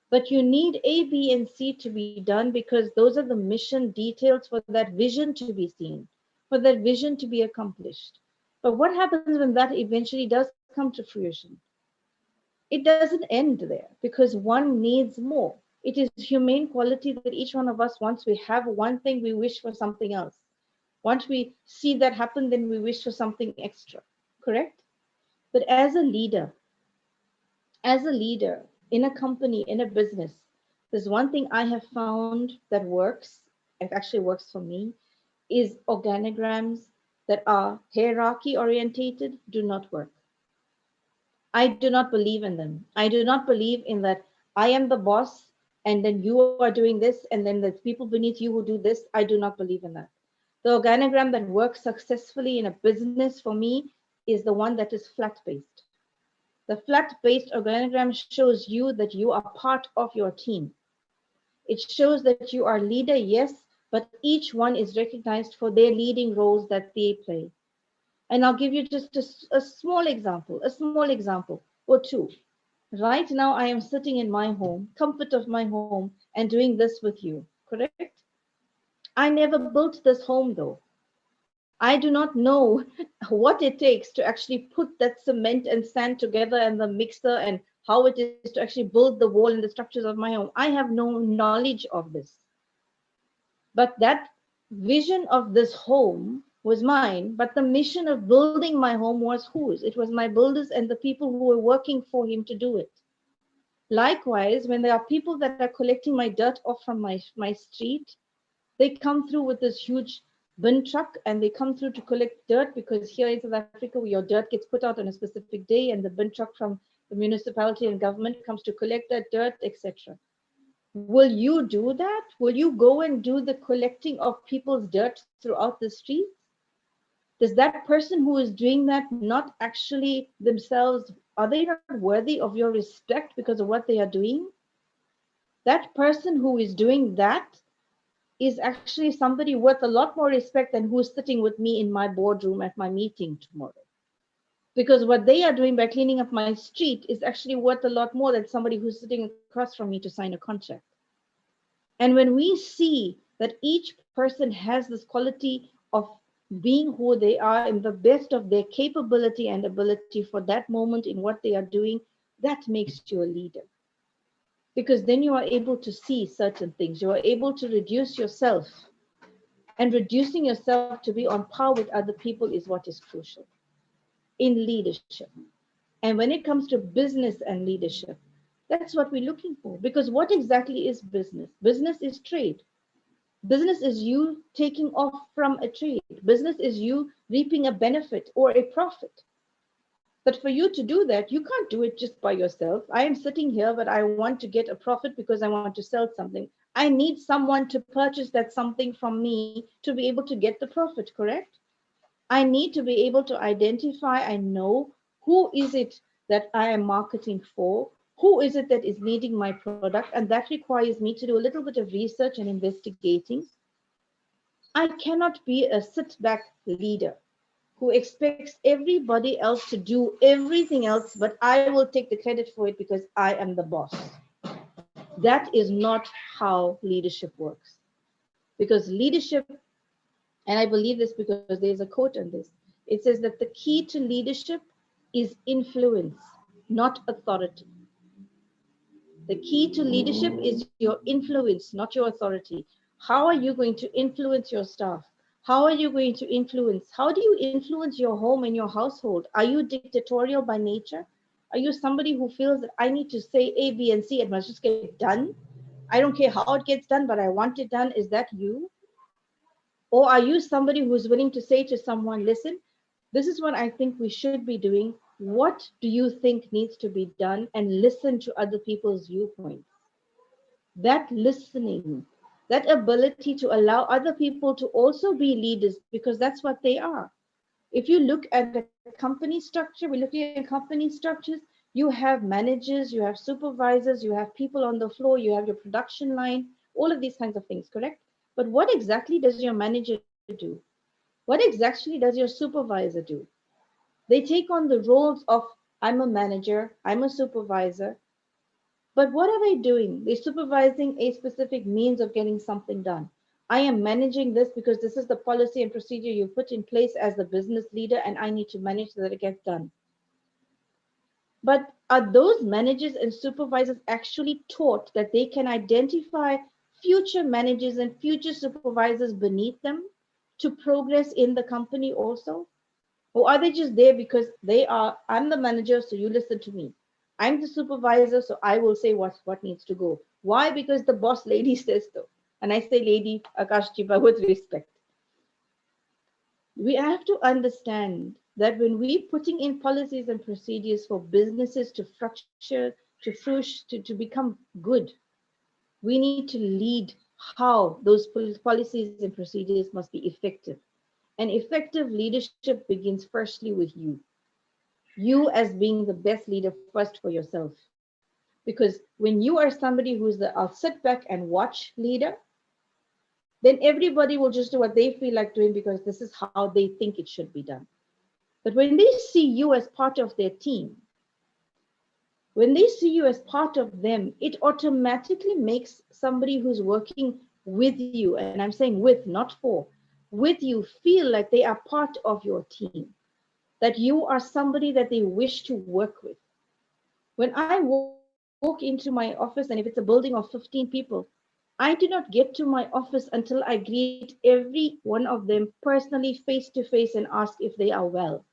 [SPEAKER 9] But you need A, B, and C to be done because those are the mission details for that vision to be seen, for that vision to be accomplished. But what happens when that eventually does come to fruition? It doesn't end there because one needs more. It is humane quality that each one of us, once we have one thing, we wish for something else. Once we see that happen, then we wish for something extra, correct? But as a leader in a company, in a business, there's one thing I have found that works, it actually works for me, is organograms that are hierarchy orientated do not work. I do not believe in them. I do not believe in that I am the boss and then you are doing this and then there's people beneath you who do this. I do not believe in that. The organogram that works successfully in a business for me is the one that is flat-based. The flat-based organogram shows you that you are part of your team. It shows that you are leader, yes, but each one is recognized for their leading roles that they play. And I'll give you just a small example or two. Right now, I am sitting in my home, comfort of my home, and doing this with you, correct? I never built this home though. I do not know what it takes to actually put that cement and sand together and the mixer and how it is to actually build the wall and the structures of my home. I have no knowledge of this. But that vision of this home was mine, but the mission of building my home was whose? It was my builders and the people who were working for him to do it. Likewise, when there are people that are collecting my dirt off from my street, they come through with this huge bin truck and they come through to collect dirt, because here in South Africa, where your dirt gets put out on a specific day and the bin truck from the municipality and government comes to collect that dirt, etc. Will you do that? Will you go and do the collecting of people's dirt throughout the streets? Does that person who is doing that not actually themselves, are they not worthy of your respect because of what they are doing? That person who is doing that is actually somebody worth a lot more respect than who's sitting with me in my boardroom at my meeting tomorrow. Because what they are doing by cleaning up my street is actually worth a lot more than somebody who's sitting across from me to sign a contract. And when we see that each person has this quality of being who they are in the best of their capability and ability for that moment in what they are doing, that makes you a leader. Because then you are able to see certain things. You are able to reduce yourself, and reducing yourself to be on par with other people is what is crucial in leadership. And when it comes to business and leadership, that's what we're looking for. Because what exactly is business? Business is trade. Business is you taking off from a trade. Business is you reaping a benefit or a profit. But for you to do that, you can't do it just by yourself. I am sitting here, but I want to get a profit because I want to sell something. I need someone to purchase that something from me to be able to get the profit, correct? I need to be able to identify, I know who is it that I am marketing for, who is it that is needing my product, and that requires me to do a little bit of research and investigating. I cannot be a sit-back leader who expects everybody else to do everything else, but I will take the credit for it because I am the boss. That is not how leadership works. Because leadership, and I believe this because there's a quote on this, it says that the key to leadership is influence, not authority. The key to leadership is your influence, not your authority. How are you going to influence your staff? How are you going to influence? How do you influence your home and your household? Are you dictatorial by nature? Are you somebody who feels that I need to say A, B, and C, it must just get done? I don't care how it gets done, but I want it done. Is that you? Or are you somebody who's willing to say to someone, listen, this is what I think we should be doing. What do you think needs to be done? And listen to other people's viewpoints. That listening, that ability to allow other people to also be leaders, because that's what they are. If you look at the company structure, we're looking at company structures, you have managers, you have supervisors, you have people on the floor, you have your production line, all of these kinds of things, correct? But what exactly does your manager do? What exactly does your supervisor do? They take on the roles of, I'm a manager, I'm a supervisor, but what are they doing? They're supervising a specific means of getting something done. I am managing this because this is the policy and procedure you put in place as the business leader, and I need to manage so that it gets done. But are those managers and supervisors actually taught that they can identify future managers and future supervisors beneath them to progress in the company also? Or are they just there because I'm the manager, so you listen to me. I'm the supervisor, so I will say what needs to go. Why? Because the boss lady says so. And I say lady, Akashjiba, with respect. We have to understand that when we're putting in policies and procedures for businesses to structure, to become good, we need to lead how those policies and procedures must be effective. And effective leadership begins firstly with you. You as being the best leader first for yourself. Because when you are somebody who's the I'll sit back and watch leader, then everybody will just do what they feel like doing because this is how they think it should be done. But when they see you as part of their team, when they see you as part of them, it automatically makes somebody who's working with you, and I'm saying with, not for, with you, feel like they are part of your team, that you are somebody that they wish to work with. When I walk into my office, and if it's a building of 15 people, I do not get to my office until I greet every one of them personally, face to face, and ask if they are well.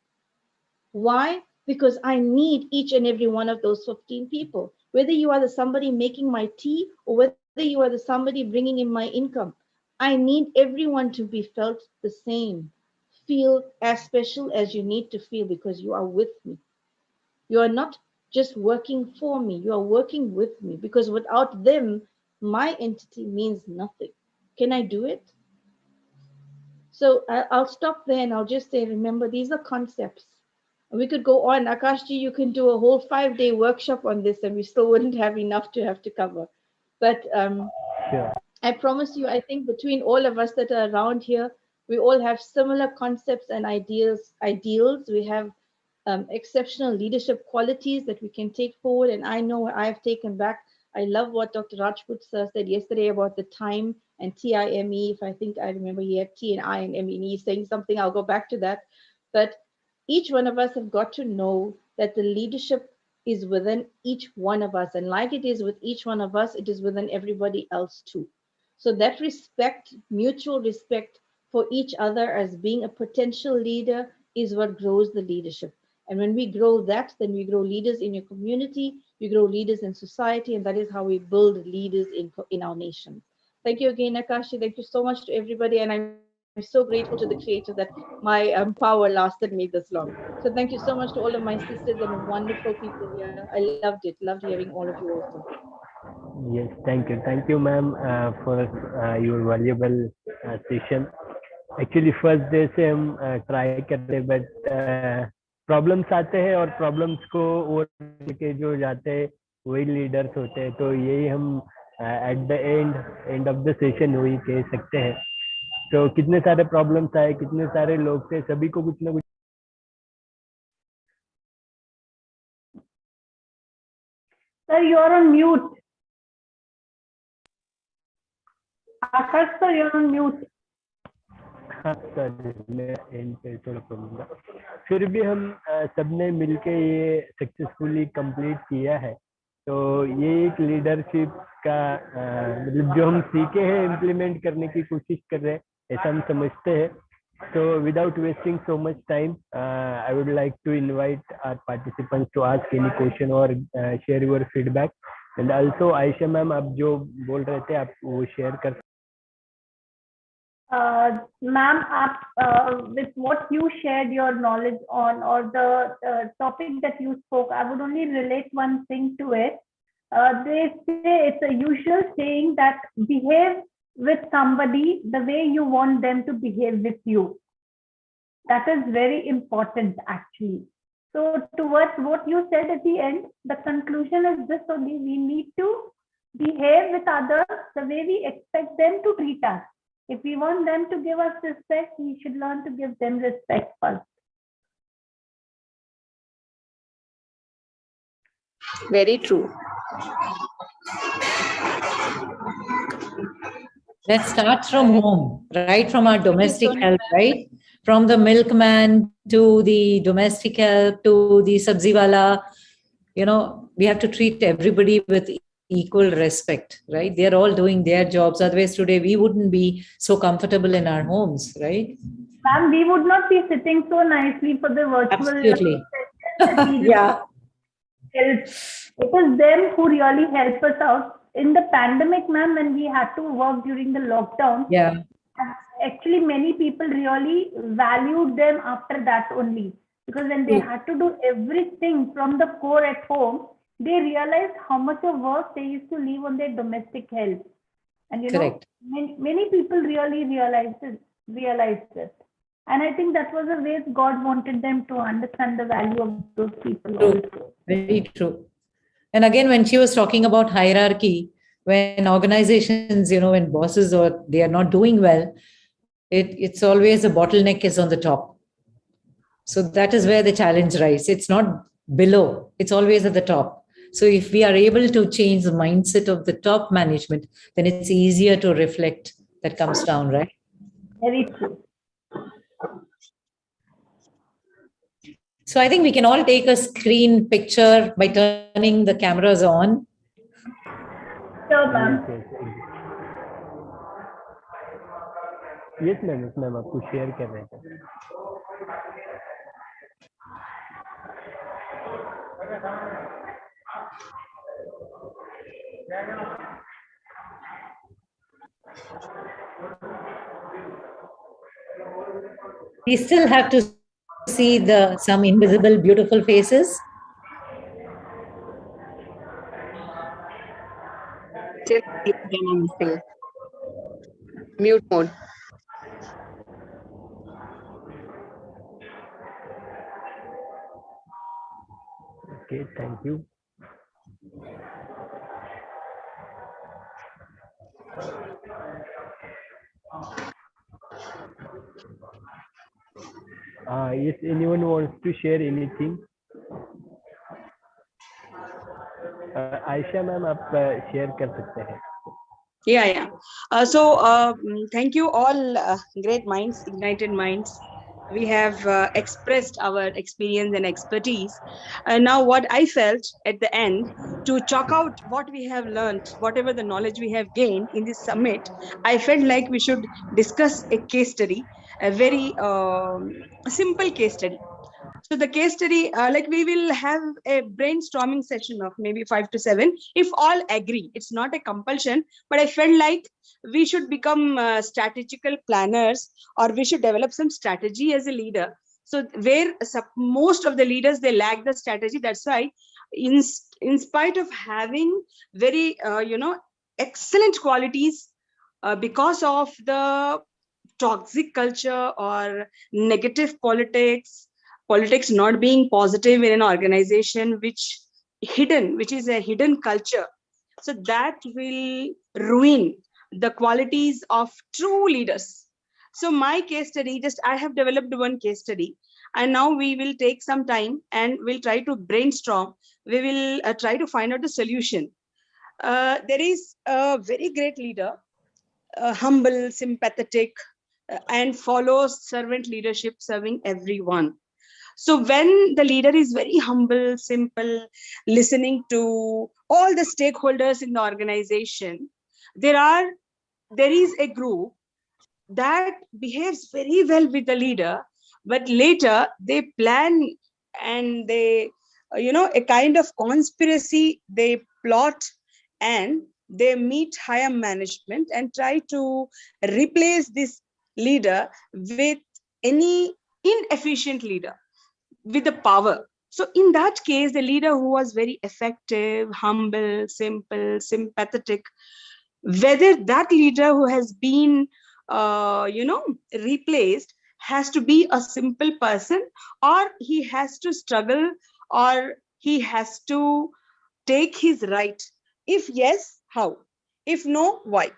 [SPEAKER 9] Why? Because I need each and every one of those 15 people. Whether you are the somebody making my tea or whether you are the somebody bringing in my income, I need everyone to be felt the same. Feel as special as you need to feel because you are with me. You are not just working for me, you are working with me because without them, my entity means nothing. Can I do it? So I'll stop there and I'll just say, remember, these are concepts. We could go on. Akashji, you can do a whole 5-day workshop on this and we still wouldn't have enough to have to cover. But
[SPEAKER 2] Sure.
[SPEAKER 9] I promise you, I think between all of us that are around here, we all have similar concepts and ideals. We have exceptional leadership qualities that we can take forward. And I know I've taken back. I love what Dr. Rajput said yesterday about the time and TIME. If I think I remember, he had T and I and M and E saying something. I'll go back to that. But each one of us have got to know that the leadership is within each one of us. And like it is with each one of us, it is within everybody else too. So that respect, mutual respect for each other as being a potential leader is what grows the leadership. And when we grow that, then we grow leaders in your community, you grow leaders in society, and that is how we build leaders in our nation. Thank you again, Akashi. Thank you so much to everybody. And I'm so grateful to the Creator that my power lasted me this long. So thank you so much to all of my sisters and wonderful people here. I loved it. Loved hearing all of you also.
[SPEAKER 2] Yes, thank you. Thank you, ma'am, for your valuable session. Actually, first day से हम try करते हैं, but problems आते हैं और problems को और के जो जाते हैं वही लीडर्स होते हैं. तो यही हम at the end of the session वही कह सकते हैं. तो कितने सारे प्रॉब्लम्स आए, कितने सारे लोग थे, सभी को कुछ ना कुछ.
[SPEAKER 4] Sir, you are on mute. Akash sir, you're on mute.
[SPEAKER 2] हाँ सर, मैं एंड पे थोड़ा प्रॉब्लम था. फिर भी हम सबने मिलके ये सक्सेसफुली कंप्लीट किया है. तो ये एक लीडरशिप का मतलब जो हम सीखे हैं इम्प्लीमेंट करने की कोशिश कर रहे हैं, ऐसा हम समझते हैं. So without wasting so much time, I would like to invite our participants to ask any question or share your feedback. And also Aisha ma'am, आप जो बोल रहे थे आप वो share कर.
[SPEAKER 4] Ma'am, with what you shared your knowledge on, or the topic that you spoke, I would only relate one thing to it. They say it's a usual saying that behave with somebody the way you want them to behave with you. That is very important, actually. So towards what you said at the end, the conclusion is this only: we need to behave with others the way we expect them to treat us. If we want them to give us respect, we should learn to give them respect first.
[SPEAKER 7] Very true.
[SPEAKER 5] Let's start from home, right from our domestic help, right? From the milkman to the domestic help to the sabziwala, we have to treat everybody with equal respect, right? They're all doing their jobs. Otherwise, today we wouldn't be so comfortable in our homes, right?
[SPEAKER 4] Ma'am, we would not be sitting so nicely for the virtual.
[SPEAKER 5] Absolutely.
[SPEAKER 4] Yeah. It is them who really help us out. In the pandemic, ma'am, when we had to work during the lockdown,
[SPEAKER 5] yeah,
[SPEAKER 4] actually many people really valued them after that only. Because when they had to do everything from the core at home, they realized how much of work they used to leave on their domestic help. And
[SPEAKER 5] Correct.
[SPEAKER 4] many people really realized it. And I think that was the way God wanted them to understand the value of those people
[SPEAKER 5] True.
[SPEAKER 4] also.
[SPEAKER 5] Very true. And again, when she was talking about hierarchy, when organizations, when bosses or they are not doing well, it's always the bottleneck is on the top. So that is where the challenge rises. It's not below, it's always at the top. So if we are able to change the mindset of the top management, then it's easier to reflect that comes down, right?
[SPEAKER 4] Very true.
[SPEAKER 5] So I think we can all take a screen picture by turning the cameras on.
[SPEAKER 4] Sure, ma'am.
[SPEAKER 2] Yes, ma'am. आपको share कर रहे थे.
[SPEAKER 5] We still have to see some invisible, beautiful faces.
[SPEAKER 7] Mute mode.
[SPEAKER 2] Okay, thank you. If anyone wants to share anything, Aisha ma'am, आप share कर सकते हैं.
[SPEAKER 6] Yeah. Thank you all, great minds, ignited minds. We have expressed our experience and expertise. And now what I felt at the end, to chalk out what we have learned, whatever the knowledge we have gained in this summit, I felt like we should discuss a case study, a very simple case study. So the case study, we will have a brainstorming session of maybe 5 to 7. If all agree, it's not a compulsion, but I felt like we should become strategical planners, or we should develop some strategy as a leader. So where most of the leaders, they lack the strategy. That's why in spite of having very, excellent qualities, because of the toxic culture or negative politics not being positive in an organization, which is a hidden culture, so that will ruin the qualities of true leaders. So my case study, I have developed one case study, and now we will take some time and we'll try to brainstorm. We will try to find out the solution. There is a very great leader, humble, sympathetic, and follows servant leadership, serving everyone. So when the leader is very humble, simple, listening to all the stakeholders in the organization, there is a group that behaves very well with the leader, but later they plan and they, a kind of conspiracy, they plot and they meet higher management and try to replace this leader with any inefficient leader with the power. So in that case, the leader who was very effective, humble, simple, sympathetic, whether that leader who has been, replaced has to be a simple person, or he has to struggle, or he has to take his right? If yes, how? If no, why?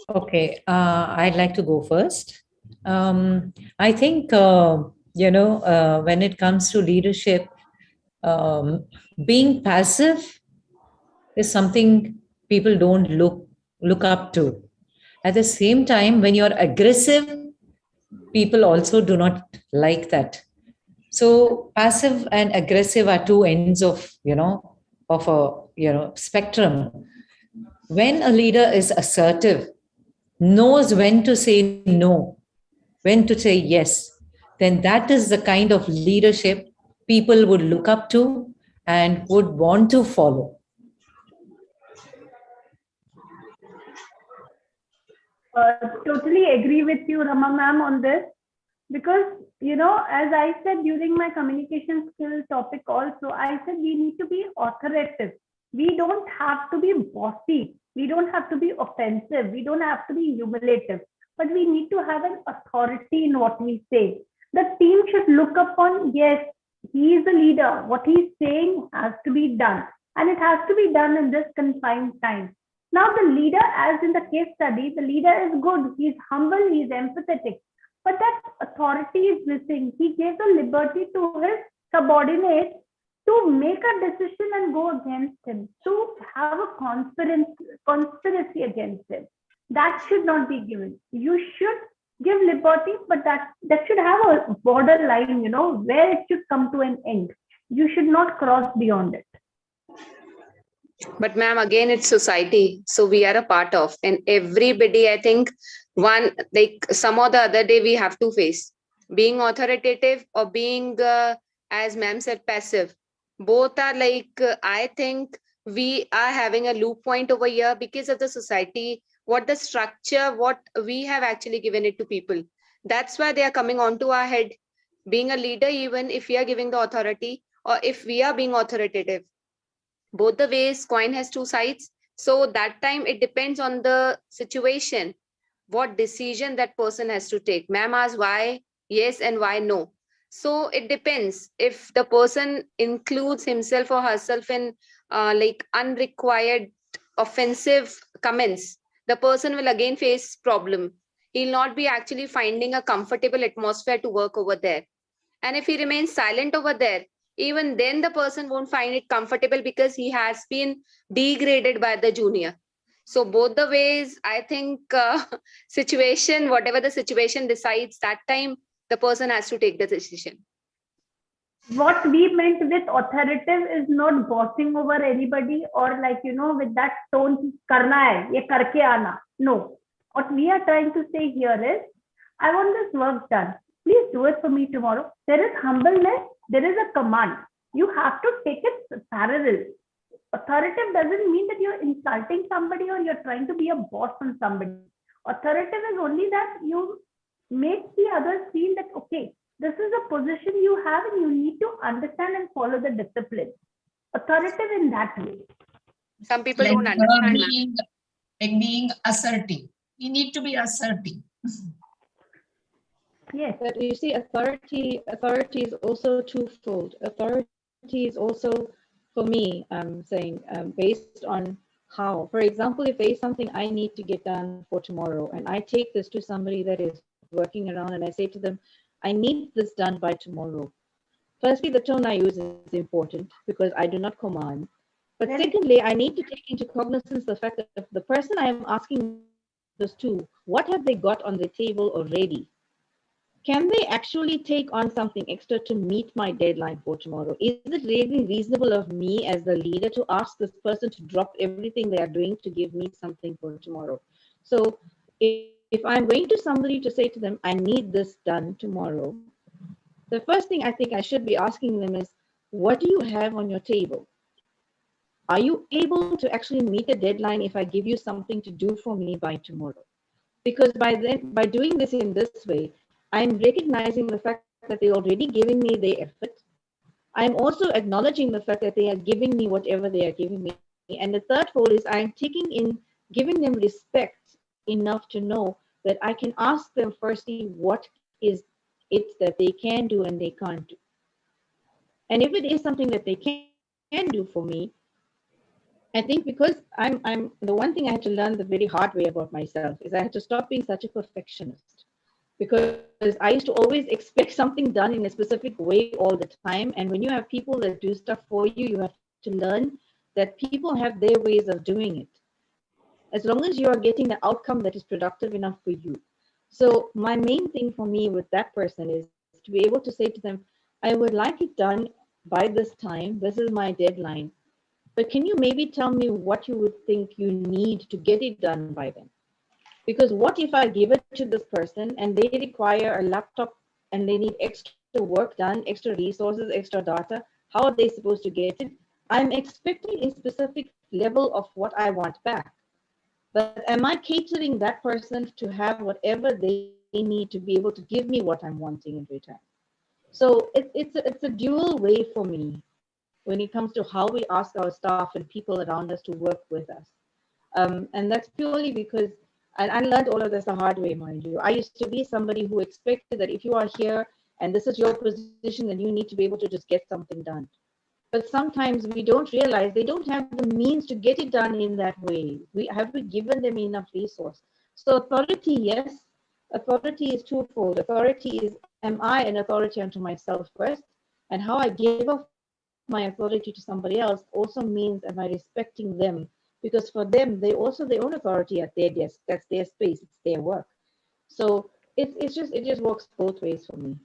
[SPEAKER 5] Okay, I'd like to go first. I think, when it comes to leadership, being passive is something people don't look up to. At the same time, when you're aggressive, people also do not like that. So passive and aggressive are two ends of a spectrum. When a leader is assertive, knows when to say no, when to say yes, then that is the kind of leadership people would look up to and would want to follow.
[SPEAKER 4] Totally agree with you, Rama ma'am, on this. Because, as I said during my communication skill topic also, I said we need to be authoritative. We don't have to be bossy. We don't have to be offensive. We don't have to be humiliative. But we need to have an authority in what we say. The team should look upon, yes, he is the leader. What he's saying has to be done. And it has to be done in this confined time. Now the leader, as in the case study, the leader is good. He's humble. He's empathetic. But that authority is missing. He gave the liberty to his subordinates to make a decision and go against him, to have a conspiracy against him. That should not be given. You should give liberty, but that should have a borderline, where it should come to an end. You should not cross beyond it.
[SPEAKER 10] But ma'am, again, it's society. So we are a part of, and everybody, I think, some or the other day we have to face being authoritative or being, as ma'am said, passive. Both are I think we are having a loop point over here because of the society, what the structure, what we have actually given it to people. That's why they are coming onto our head. Being a leader, even if we are giving the authority or if we are being authoritative, both the ways, coin has two sides. So that time it depends on the situation, what decision that person has to take. Ma'am asked why yes and why no. So it depends. If the person includes himself or herself in unrequired offensive comments, the person will again face problem. He'll not be actually finding a comfortable atmosphere to work over there. And if he remains silent over there, even then the person won't find it comfortable because he has been degraded by the junior. So both the ways, I think situation, whatever the situation decides, that time the person has to take the decision.
[SPEAKER 4] What we meant with authoritative is not bossing over anybody or with that tone, karna hai, ye karke aana. No. What we are trying to say here is, I want this work done. Please do it for me tomorrow. There is humbleness. There is a command. You have to take it parallel. Authoritative doesn't mean that you're insulting somebody or you're trying to be a boss on somebody. Authoritative is only that you make the others feel that, okay, this is a position you have and you need to understand and follow the discipline. Authoritative in that way.
[SPEAKER 10] Some people don't understand.
[SPEAKER 11] Being assertive. We need to be assertive.
[SPEAKER 4] Yes.
[SPEAKER 9] But you see, authority is also twofold. Authority is also, for me, I'm saying, based on how. For example, if there is something I need to get done for tomorrow, and I take this to somebody that is working around and I say to them, I need this done by tomorrow. Firstly, the tone I use is important because I do not command. But secondly, I need to take into cognizance the fact that the person I am asking this to, what have they got on the table already? Can they actually take on something extra to meet my deadline for tomorrow? Is it really reasonable of me as the leader to ask this person to drop everything they are doing to give me something for tomorrow? So if I'm going to somebody to say to them, I need this done tomorrow, the first thing I think I should be asking them is, what do you have on your table? Are you able to actually meet the deadline if I give you something to do for me by tomorrow? Because by doing this in this way, I'm recognizing the fact that they're already giving me their effort. I'm also acknowledging the fact that they are giving me whatever they are giving me. And the third fold is I'm giving them respect enough to know that I can ask them firstly, what is it that they can do and they can't do? And if it is something that they can do for me, I think because I'm the one thing I had to learn the very hard way about myself is I had to stop being such a perfectionist. Because I used to always expect something done in a specific way all the time. And when you have people that do stuff for you, you have to learn that people have their ways of doing it. As long as you are getting the outcome that is productive enough for you. So my main thing for me with that person is to be able to say to them, I would like it done by this time. This is my deadline. But can you maybe tell me what you would think you need to get it done by then? Because what if I give it to this person and they require a laptop and they need extra work done, extra resources, extra data? How are they supposed to get it? I'm expecting a specific level of what I want back. But am I catering that person to have whatever they need to be able to give me what I'm wanting in return. So it's a dual way for me when it comes to how we ask our staff and people around us to work with us. And that's purely because I learned all of this the hard way, mind you. I used to be somebody who expected that if you are here and this is your position, then you need to be able to just get something done. But sometimes we don't realize they don't have the means to get it done in that way. Have we given them enough resource? So authority, yes. Authority is twofold. Authority is, am I an authority unto myself first? And how I give off my authority to somebody else also means, am I respecting them? Because for them, they also their own authority at their desk. That's their space. It's their work. So it just works both ways for me.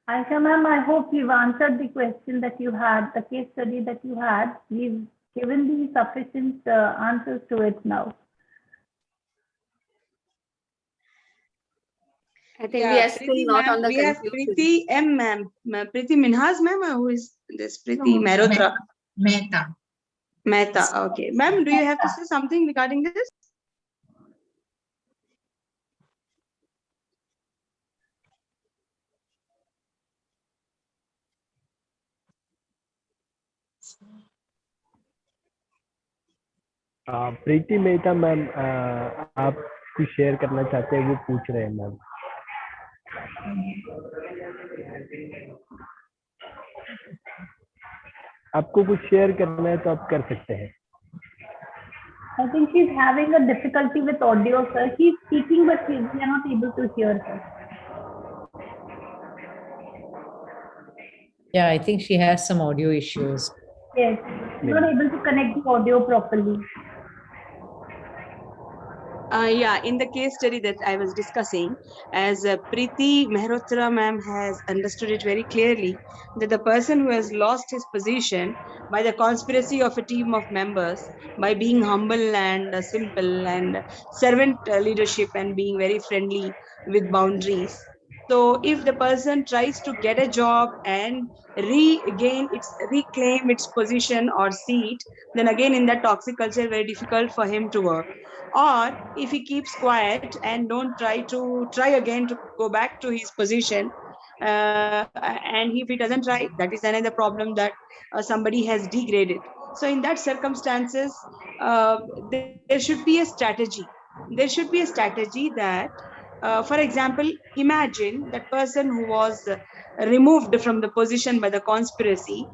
[SPEAKER 4] Aisha ma'am, I hope you've answered the question that you had, the case study that you had. We've given the sufficient answers to it now.
[SPEAKER 10] I think we are still not on the
[SPEAKER 6] we have
[SPEAKER 10] conclusion.
[SPEAKER 6] Preeti M ma'am, Preeti Minhas ma'am, who is this Preeti Mehrotra?
[SPEAKER 11] Mehta.
[SPEAKER 6] Mehta, okay. Ma'am, do you have to say something regarding this?
[SPEAKER 2] Preeti Mehta ma'am, आप कुछ share करना चाहते हैं, वो पूछ रहे हैं ma'am. आपको कुछ शेयर करना है तो आप कर सकते हैं।
[SPEAKER 4] I think she's having a difficulty with audio, sir. She's speaking, but we are not able to hear her.
[SPEAKER 5] Yeah, I think she has some audio issues.
[SPEAKER 4] Yes, she's not able to connect the audio properly.
[SPEAKER 6] Yeah, in the case study that I was discussing, as Preeti Mehrotra ma'am has understood it very clearly, that the person who has lost his position by the conspiracy of a team of members, by being humble and simple and servant leadership and being very friendly with boundaries. So if the person tries to get a job and reclaim its position or seat, then again in that toxic culture, very difficult for him to work. Or if he keeps quiet and don't try again to go back to his position, and if he doesn't try, that is another problem that somebody has degraded. So in that circumstances, there should be a strategy. There should be a strategy that, for example, imagine that person who was removed from the position by the conspiracy.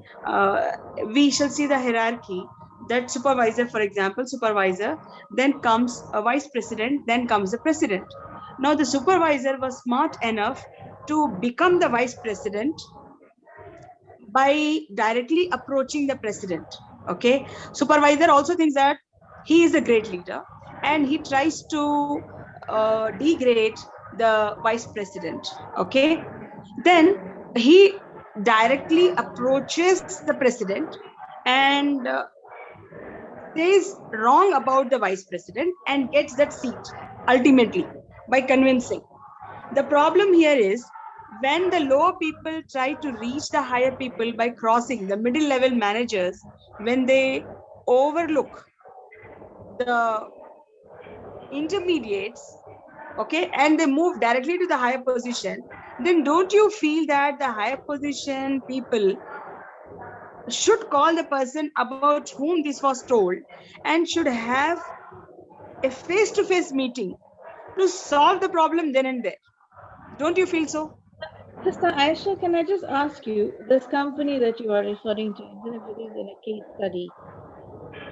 [SPEAKER 6] We shall see the hierarchy. That supervisor, for example, supervisor, then comes a vice president, then comes the president. Now the supervisor was smart enough to become the vice president by directly approaching the president. Okay, supervisor also thinks that he is a great leader and he tries to degrade the vice president. Okay, then he directly approaches the president and says wrong about the vice president and gets that seat ultimately by convincing. The problem here is when the lower people try to reach the higher people by crossing the middle level managers, when they overlook the intermediates, okay, and they move directly to the higher position, then don't you feel that the higher position people should call the person about whom this was told and should have a face-to-face meeting to solve the problem then and there? Don't you feel so?
[SPEAKER 9] Sister Aisha, can I just ask you, this company that you are referring to, even if it is in a case study,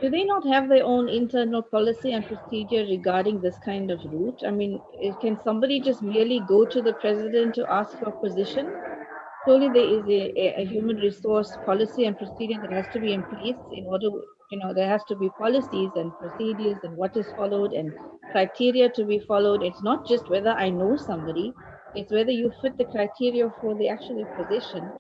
[SPEAKER 9] do they not have their own internal policy and procedure regarding this kind of route? I mean, can somebody just merely go to the president to ask for a position? Surely there is a human resource policy and procedure that has to be in place in order, there has to be policies and procedures and what is followed and criteria to be followed. It's not just whether I know somebody, it's whether you fit the criteria for the actual position.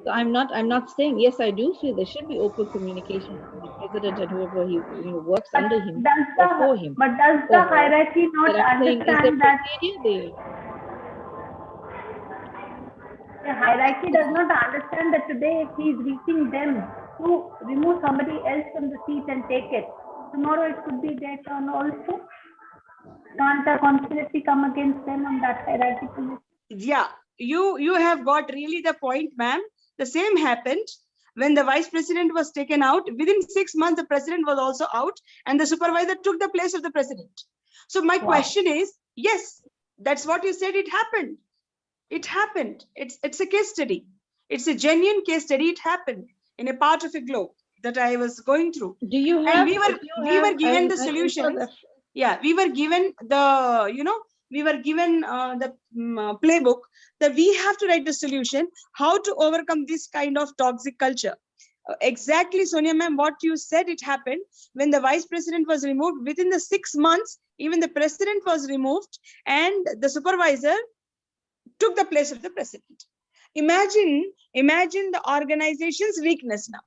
[SPEAKER 9] So I'm not saying, yes, I do feel there should be open communication between the president and whoever he works under him or for him.
[SPEAKER 4] But does the hierarchy not understand that?
[SPEAKER 9] There?
[SPEAKER 4] The hierarchy does not understand that today if he is reaching them to remove somebody else from the seat and take it, tomorrow it could be their turn also. Can't a conspiracy come against them on that hierarchy position?
[SPEAKER 6] Yeah, you have got really the point, ma'am. The same happened when the vice president was taken out. Within 6 months, the president was also out, and the supervisor took the place of the president. So my question is, yes, that's what you said. It happened. It happened. It's a case study. It's a genuine case study. It happened in a part of a globe that I was going through.
[SPEAKER 9] Do you
[SPEAKER 6] And
[SPEAKER 9] have?
[SPEAKER 6] we were given the solutions. Yeah, we were given the the playbook that we have to write the solution how to overcome this kind of toxic culture. Exactly, Sonia ma'am, what you said, it happened when the vice president was removed. Within the 6 months, even the president was removed, and the supervisor took the place of the president. Imagine the organization's weakness now.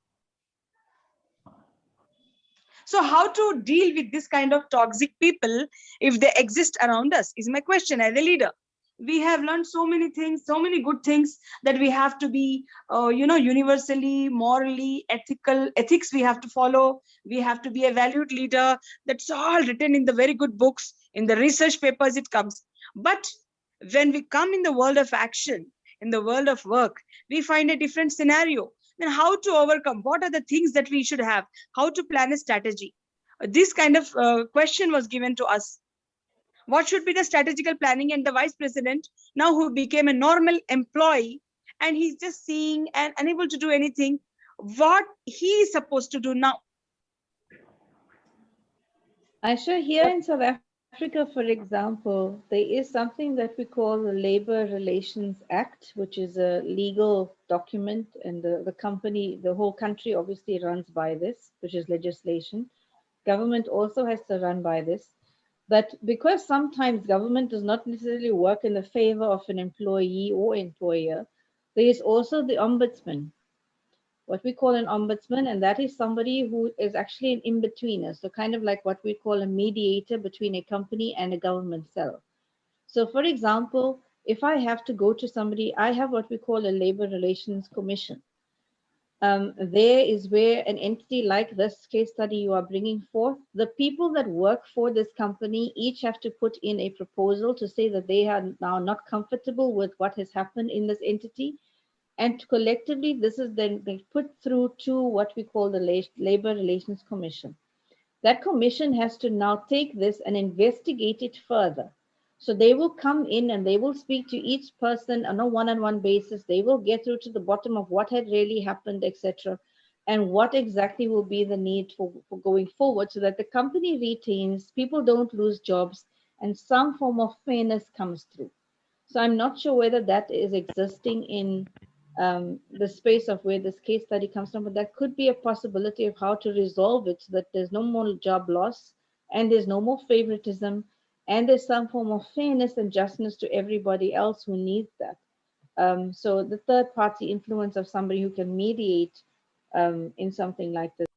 [SPEAKER 6] So how to deal with this kind of toxic people if they exist around us is my question as a leader. We have learned so many things, so many good things, that we have to be, universally, morally, ethics we have to follow. We have to be a valued leader. That's all written in the very good books, in the research papers it comes. But when we come in the world of action, in the world of work, we find a different scenario. Then how to overcome? What are the things that we should have? How to plan a strategy? This kind of question was given to us. What should be the strategical planning? And the vice president, now who became a normal employee, and he's just seeing and unable to do anything, what he is supposed to do now?
[SPEAKER 9] Aisha, here in South Africa, for example, there is something that we call the Labor Relations Act, which is a legal document, and the whole country obviously runs by this, which is legislation. Government also has to run by this. But because sometimes government does not necessarily work in the favor of an employee or employer, there is also the ombudsman, what we call an ombudsman, and that is somebody who is actually an in-betweener. So kind of like what we call a mediator between a company and a government cell. So for example, if I have to go to somebody, I have what we call a labor relations commission. There is where an entity like this case study you are bringing forth, the people that work for this company each have to put in a proposal to say that they are now not comfortable with what has happened in this entity. And collectively, this is then put through to what we call the Labor Relations Commission. That commission has to now take this and investigate it further. So they will come in and they will speak to each person on a one-on-one basis. They will get through to the bottom of what had really happened, etc., and what exactly will be the need for going forward so that the company retains, people don't lose jobs, and some form of fairness comes through. So I'm not sure whether that is existing in the space of where this case study comes from, but that could be a possibility of how to resolve it so that there's no more job loss and there's no more favoritism, and there's some form of fairness and justness to everybody else who needs that. So the third party influence of somebody who can mediate in something like this.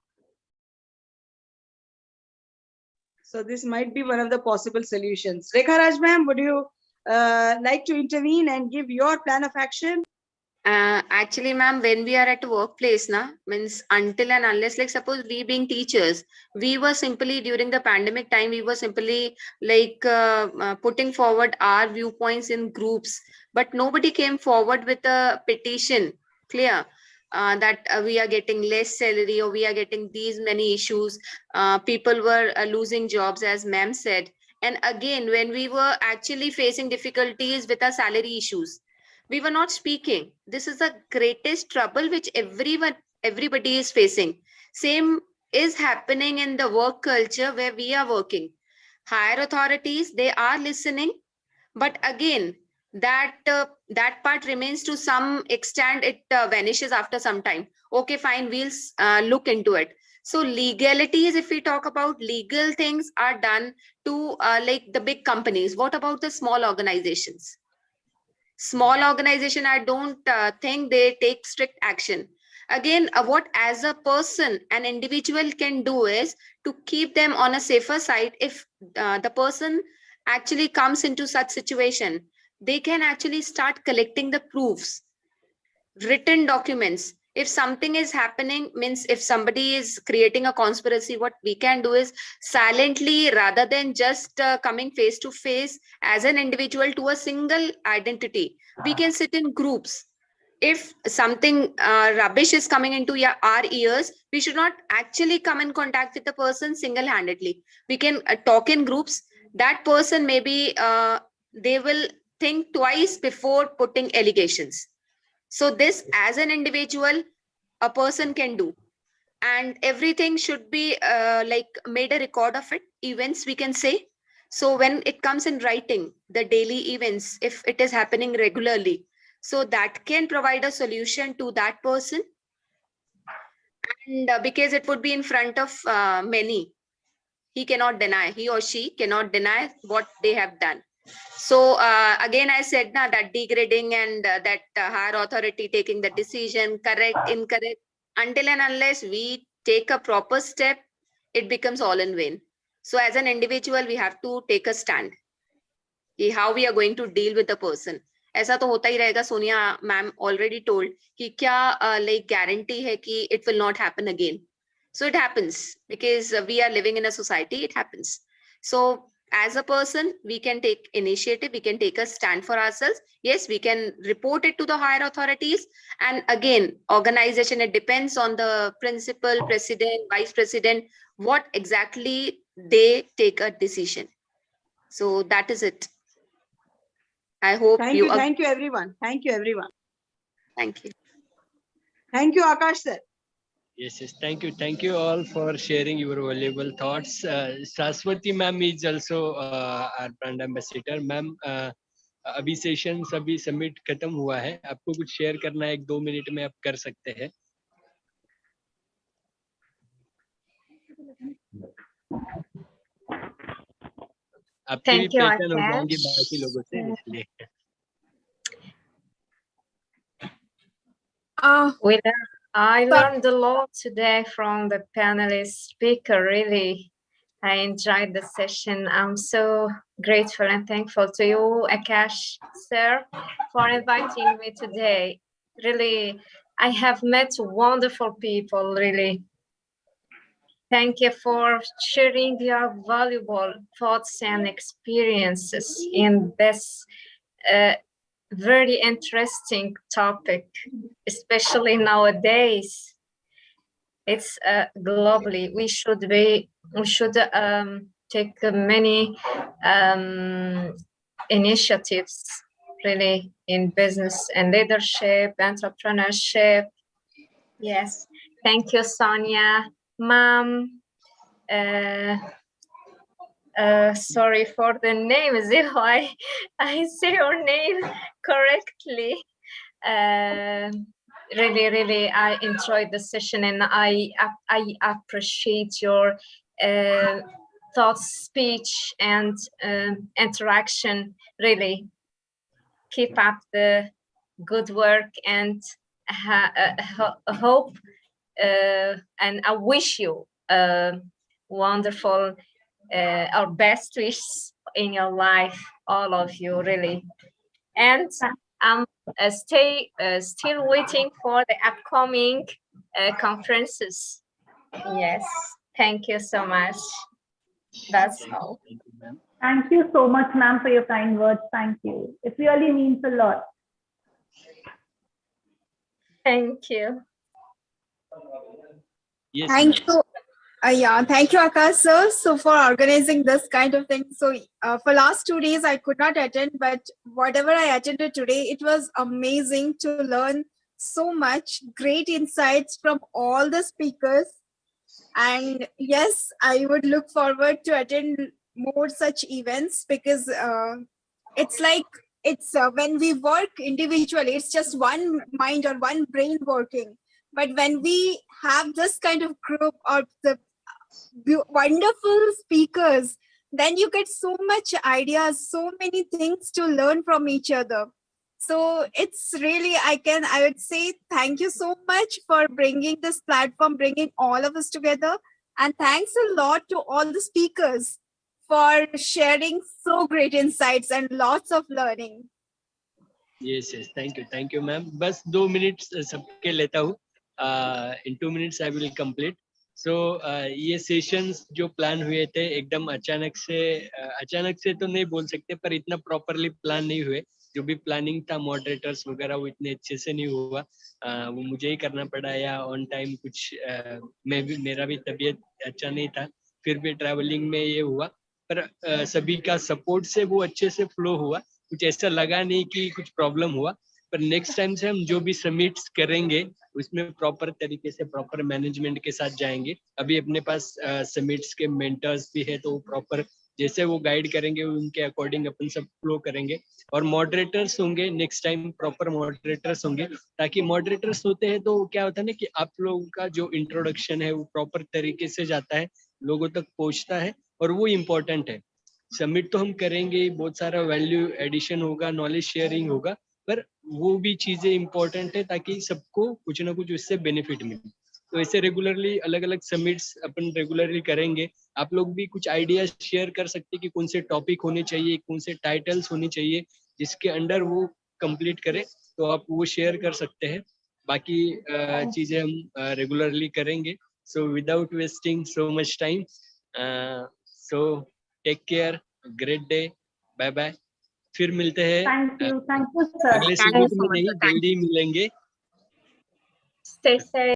[SPEAKER 6] So this might be one of the possible solutions. Rekha Raj ma'am, would you like to intervene and give your plan of action?
[SPEAKER 10] Actually, ma'am, when we are at a workplace, means until and unless, like suppose we being teachers, we were simply during the pandemic time, we were simply like putting forward our viewpoints in groups, but nobody came forward with a petition, clear, that we are getting less salary or we are getting these many issues. People were losing jobs, as ma'am said. And again, when we were actually facing difficulties with our salary issues, we were not speaking. This is the greatest trouble which everybody is facing. Same is happening in the work culture where we are working. Higher authorities, they are listening, but again, that part remains to some extent. It vanishes after some time. Okay, fine, we'll look into it. So legalities, if we talk about legal things, are done to like the big companies. What about the small organizations? Small organization, I don't think they take strict action. Again, what as a person, an individual can do is to keep them on a safer side. If the person actually comes into such situation, they can actually start collecting the proofs written documents. If something is happening, means if somebody is creating a conspiracy, what we can do is silently, rather than just coming face to face as an individual to a single identity, we can sit in groups. If something rubbish is coming into our ears, we should not actually come in contact with the person single-handedly. We can talk in groups. That person maybe they will think twice before putting allegations. So this, as an individual, a person can do, and everything should be like made a record of it. Events, we can say. So when it comes in writing, the daily events, if it is happening regularly, so that can provide a solution to that person. And because it would be in front of many, he or she cannot deny what they have done. So again, I said now that degrading and that higher authority taking the decision, correct, incorrect, until and unless we take a proper step, it becomes all in vain. So as an individual, we have to take a stand. How we are going to deal with the person. ऐसा तो होता ही रहेगा. Sonia ma'am already told कि क्या like guarantee है कि it will not happen again. So it happens because we are living in a society. It happens. So as a person, we can take initiative. We can take a stand for ourselves. Yes, we can report it to the higher authorities. And again, organization, it depends on the principal, president, vice president, what exactly they take a decision. So that is it. I hope
[SPEAKER 6] Thank you everyone. Thank you everyone.
[SPEAKER 10] Thank you.
[SPEAKER 6] Thank you, Akash sir.
[SPEAKER 12] Yes, thank you all for sharing your valuable thoughts. Saraswati ma'am is also our brand ambassador. Ma'am, अभी session सभी submit खत्म हुआ है. आपको कुछ share करना है 1-2 minute में आप कर सकते हैं. आपकी भी पहचान हो जाएंगी बाकी लोगों से, इसलिए.
[SPEAKER 1] I learned a lot today from the panelist speaker. Really, I enjoyed the session. I'm so grateful and thankful to you, Akash sir, for inviting me today. Really, I have met wonderful people, really. Thank you for sharing your valuable thoughts and experiences in this very interesting topic, especially nowadays. It's globally. We should take many initiatives, really, in business and leadership, entrepreneurship. Yes, thank you, Sonia. Ma'am, sorry for the name, if I say your name correctly. Really, I enjoyed the session, and I appreciate your thoughts, speech, and interaction. Really, keep up the good work, and hope and I wish you wonderful or best wishes in your life, all of you, really. And I'm still waiting for the upcoming conferences. Yes, thank you so much. That's all.
[SPEAKER 4] Thank you so much, ma'am, for your kind words. Thank you. It really means a lot.
[SPEAKER 1] Thank you.
[SPEAKER 12] Yes,
[SPEAKER 13] thank you. Thank you, Akash sir, so for organizing this kind of thing. So for last 2 days, I could not attend, but whatever I attended today, it was amazing to learn so much, great insights from all the speakers. And yes, I would look forward to attend more such events, because it's like, when we work individually, it's just one mind or one brain working. But when we have this kind of group or the wonderful speakers, then you get so much ideas, so many things to learn from each other. So it's really, I would say thank you so much for bringing this platform, bringing all of us together. And thanks a lot to all the speakers for sharing so great insights and lots of learning.
[SPEAKER 12] Yes, thank you ma'am. बस 2 minutes सबके लेता हूँ. In 2 minutes I will complete. So ये sessions जो plan हुए थे एकदम अचानक से तो नहीं बोल सकते, पर इतना प्रॉपरली प्लान नहीं हुए. जो भी प्लानिंग था मॉडरेटर्स वगैरह वो इतने अच्छे से नहीं हुआ. वो मुझे ही करना पड़ा या ऑन टाइम कुछ मेरा भी तबीयत अच्छा नहीं था, फिर भी ट्रैवलिंग में ये हुआ. पर सभी का सपोर्ट से वो अच्छे से फ्लो हुआ. कुछ ऐसा लगा नहीं कि कुछ प्रॉब्लम हुआ. पर नेक्स्ट टाइम से हम जो भी समिट्स करेंगे उसमें प्रॉपर तरीके से प्रॉपर मैनेजमेंट के साथ जाएंगे. अभी अपने पास समिट्स के मेंटर्स भी है, तो वो प्रॉपर जैसे वो गाइड करेंगे उनके अकॉर्डिंग अपन सब फ्लो करेंगे. और मॉडरेटर्स होंगे नेक्स्ट टाइम, प्रॉपर मॉडरेटर्स होंगे. ताकि मॉडरेटर्स होते हैं तो क्या होता है ना कि आप लोगों का जो इंट्रोडक्शन है वो प्रॉपर तरीके से जाता है, लोगों तक पहुंचता है, और वो इम्पोर्टेंट है. सबमिट तो हम करेंगे, बहुत सारा वैल्यू एडिशन होगा, नॉलेज शेयरिंग होगा, पर वो भी चीजें इंपॉर्टेंट है ताकि सबको कुछ ना कुछ उससे बेनिफिट मिले. तो ऐसे रेगुलरली अलग अलग समिट्स अपन रेगुलरली करेंगे. आप लोग भी कुछ आइडियाज शेयर कर सकते हैं कि कौन से टॉपिक होने चाहिए, कौन से टाइटल्स होने चाहिए जिसके अंडर वो कंप्लीट करे, तो आप वो शेयर कर सकते हैं. बाकी चीजें हम रेगुलरली करेंगे. So without wasting so much time, so take care, great day, bye bye. फिर मिलते हैं
[SPEAKER 4] Thank you, sir.
[SPEAKER 12] अगले
[SPEAKER 1] Thank you
[SPEAKER 12] समिट
[SPEAKER 1] so
[SPEAKER 12] में,
[SPEAKER 1] much,
[SPEAKER 12] नहीं
[SPEAKER 1] sir. Thank
[SPEAKER 12] जल्दी मिलेंगे.
[SPEAKER 1] Stay safe.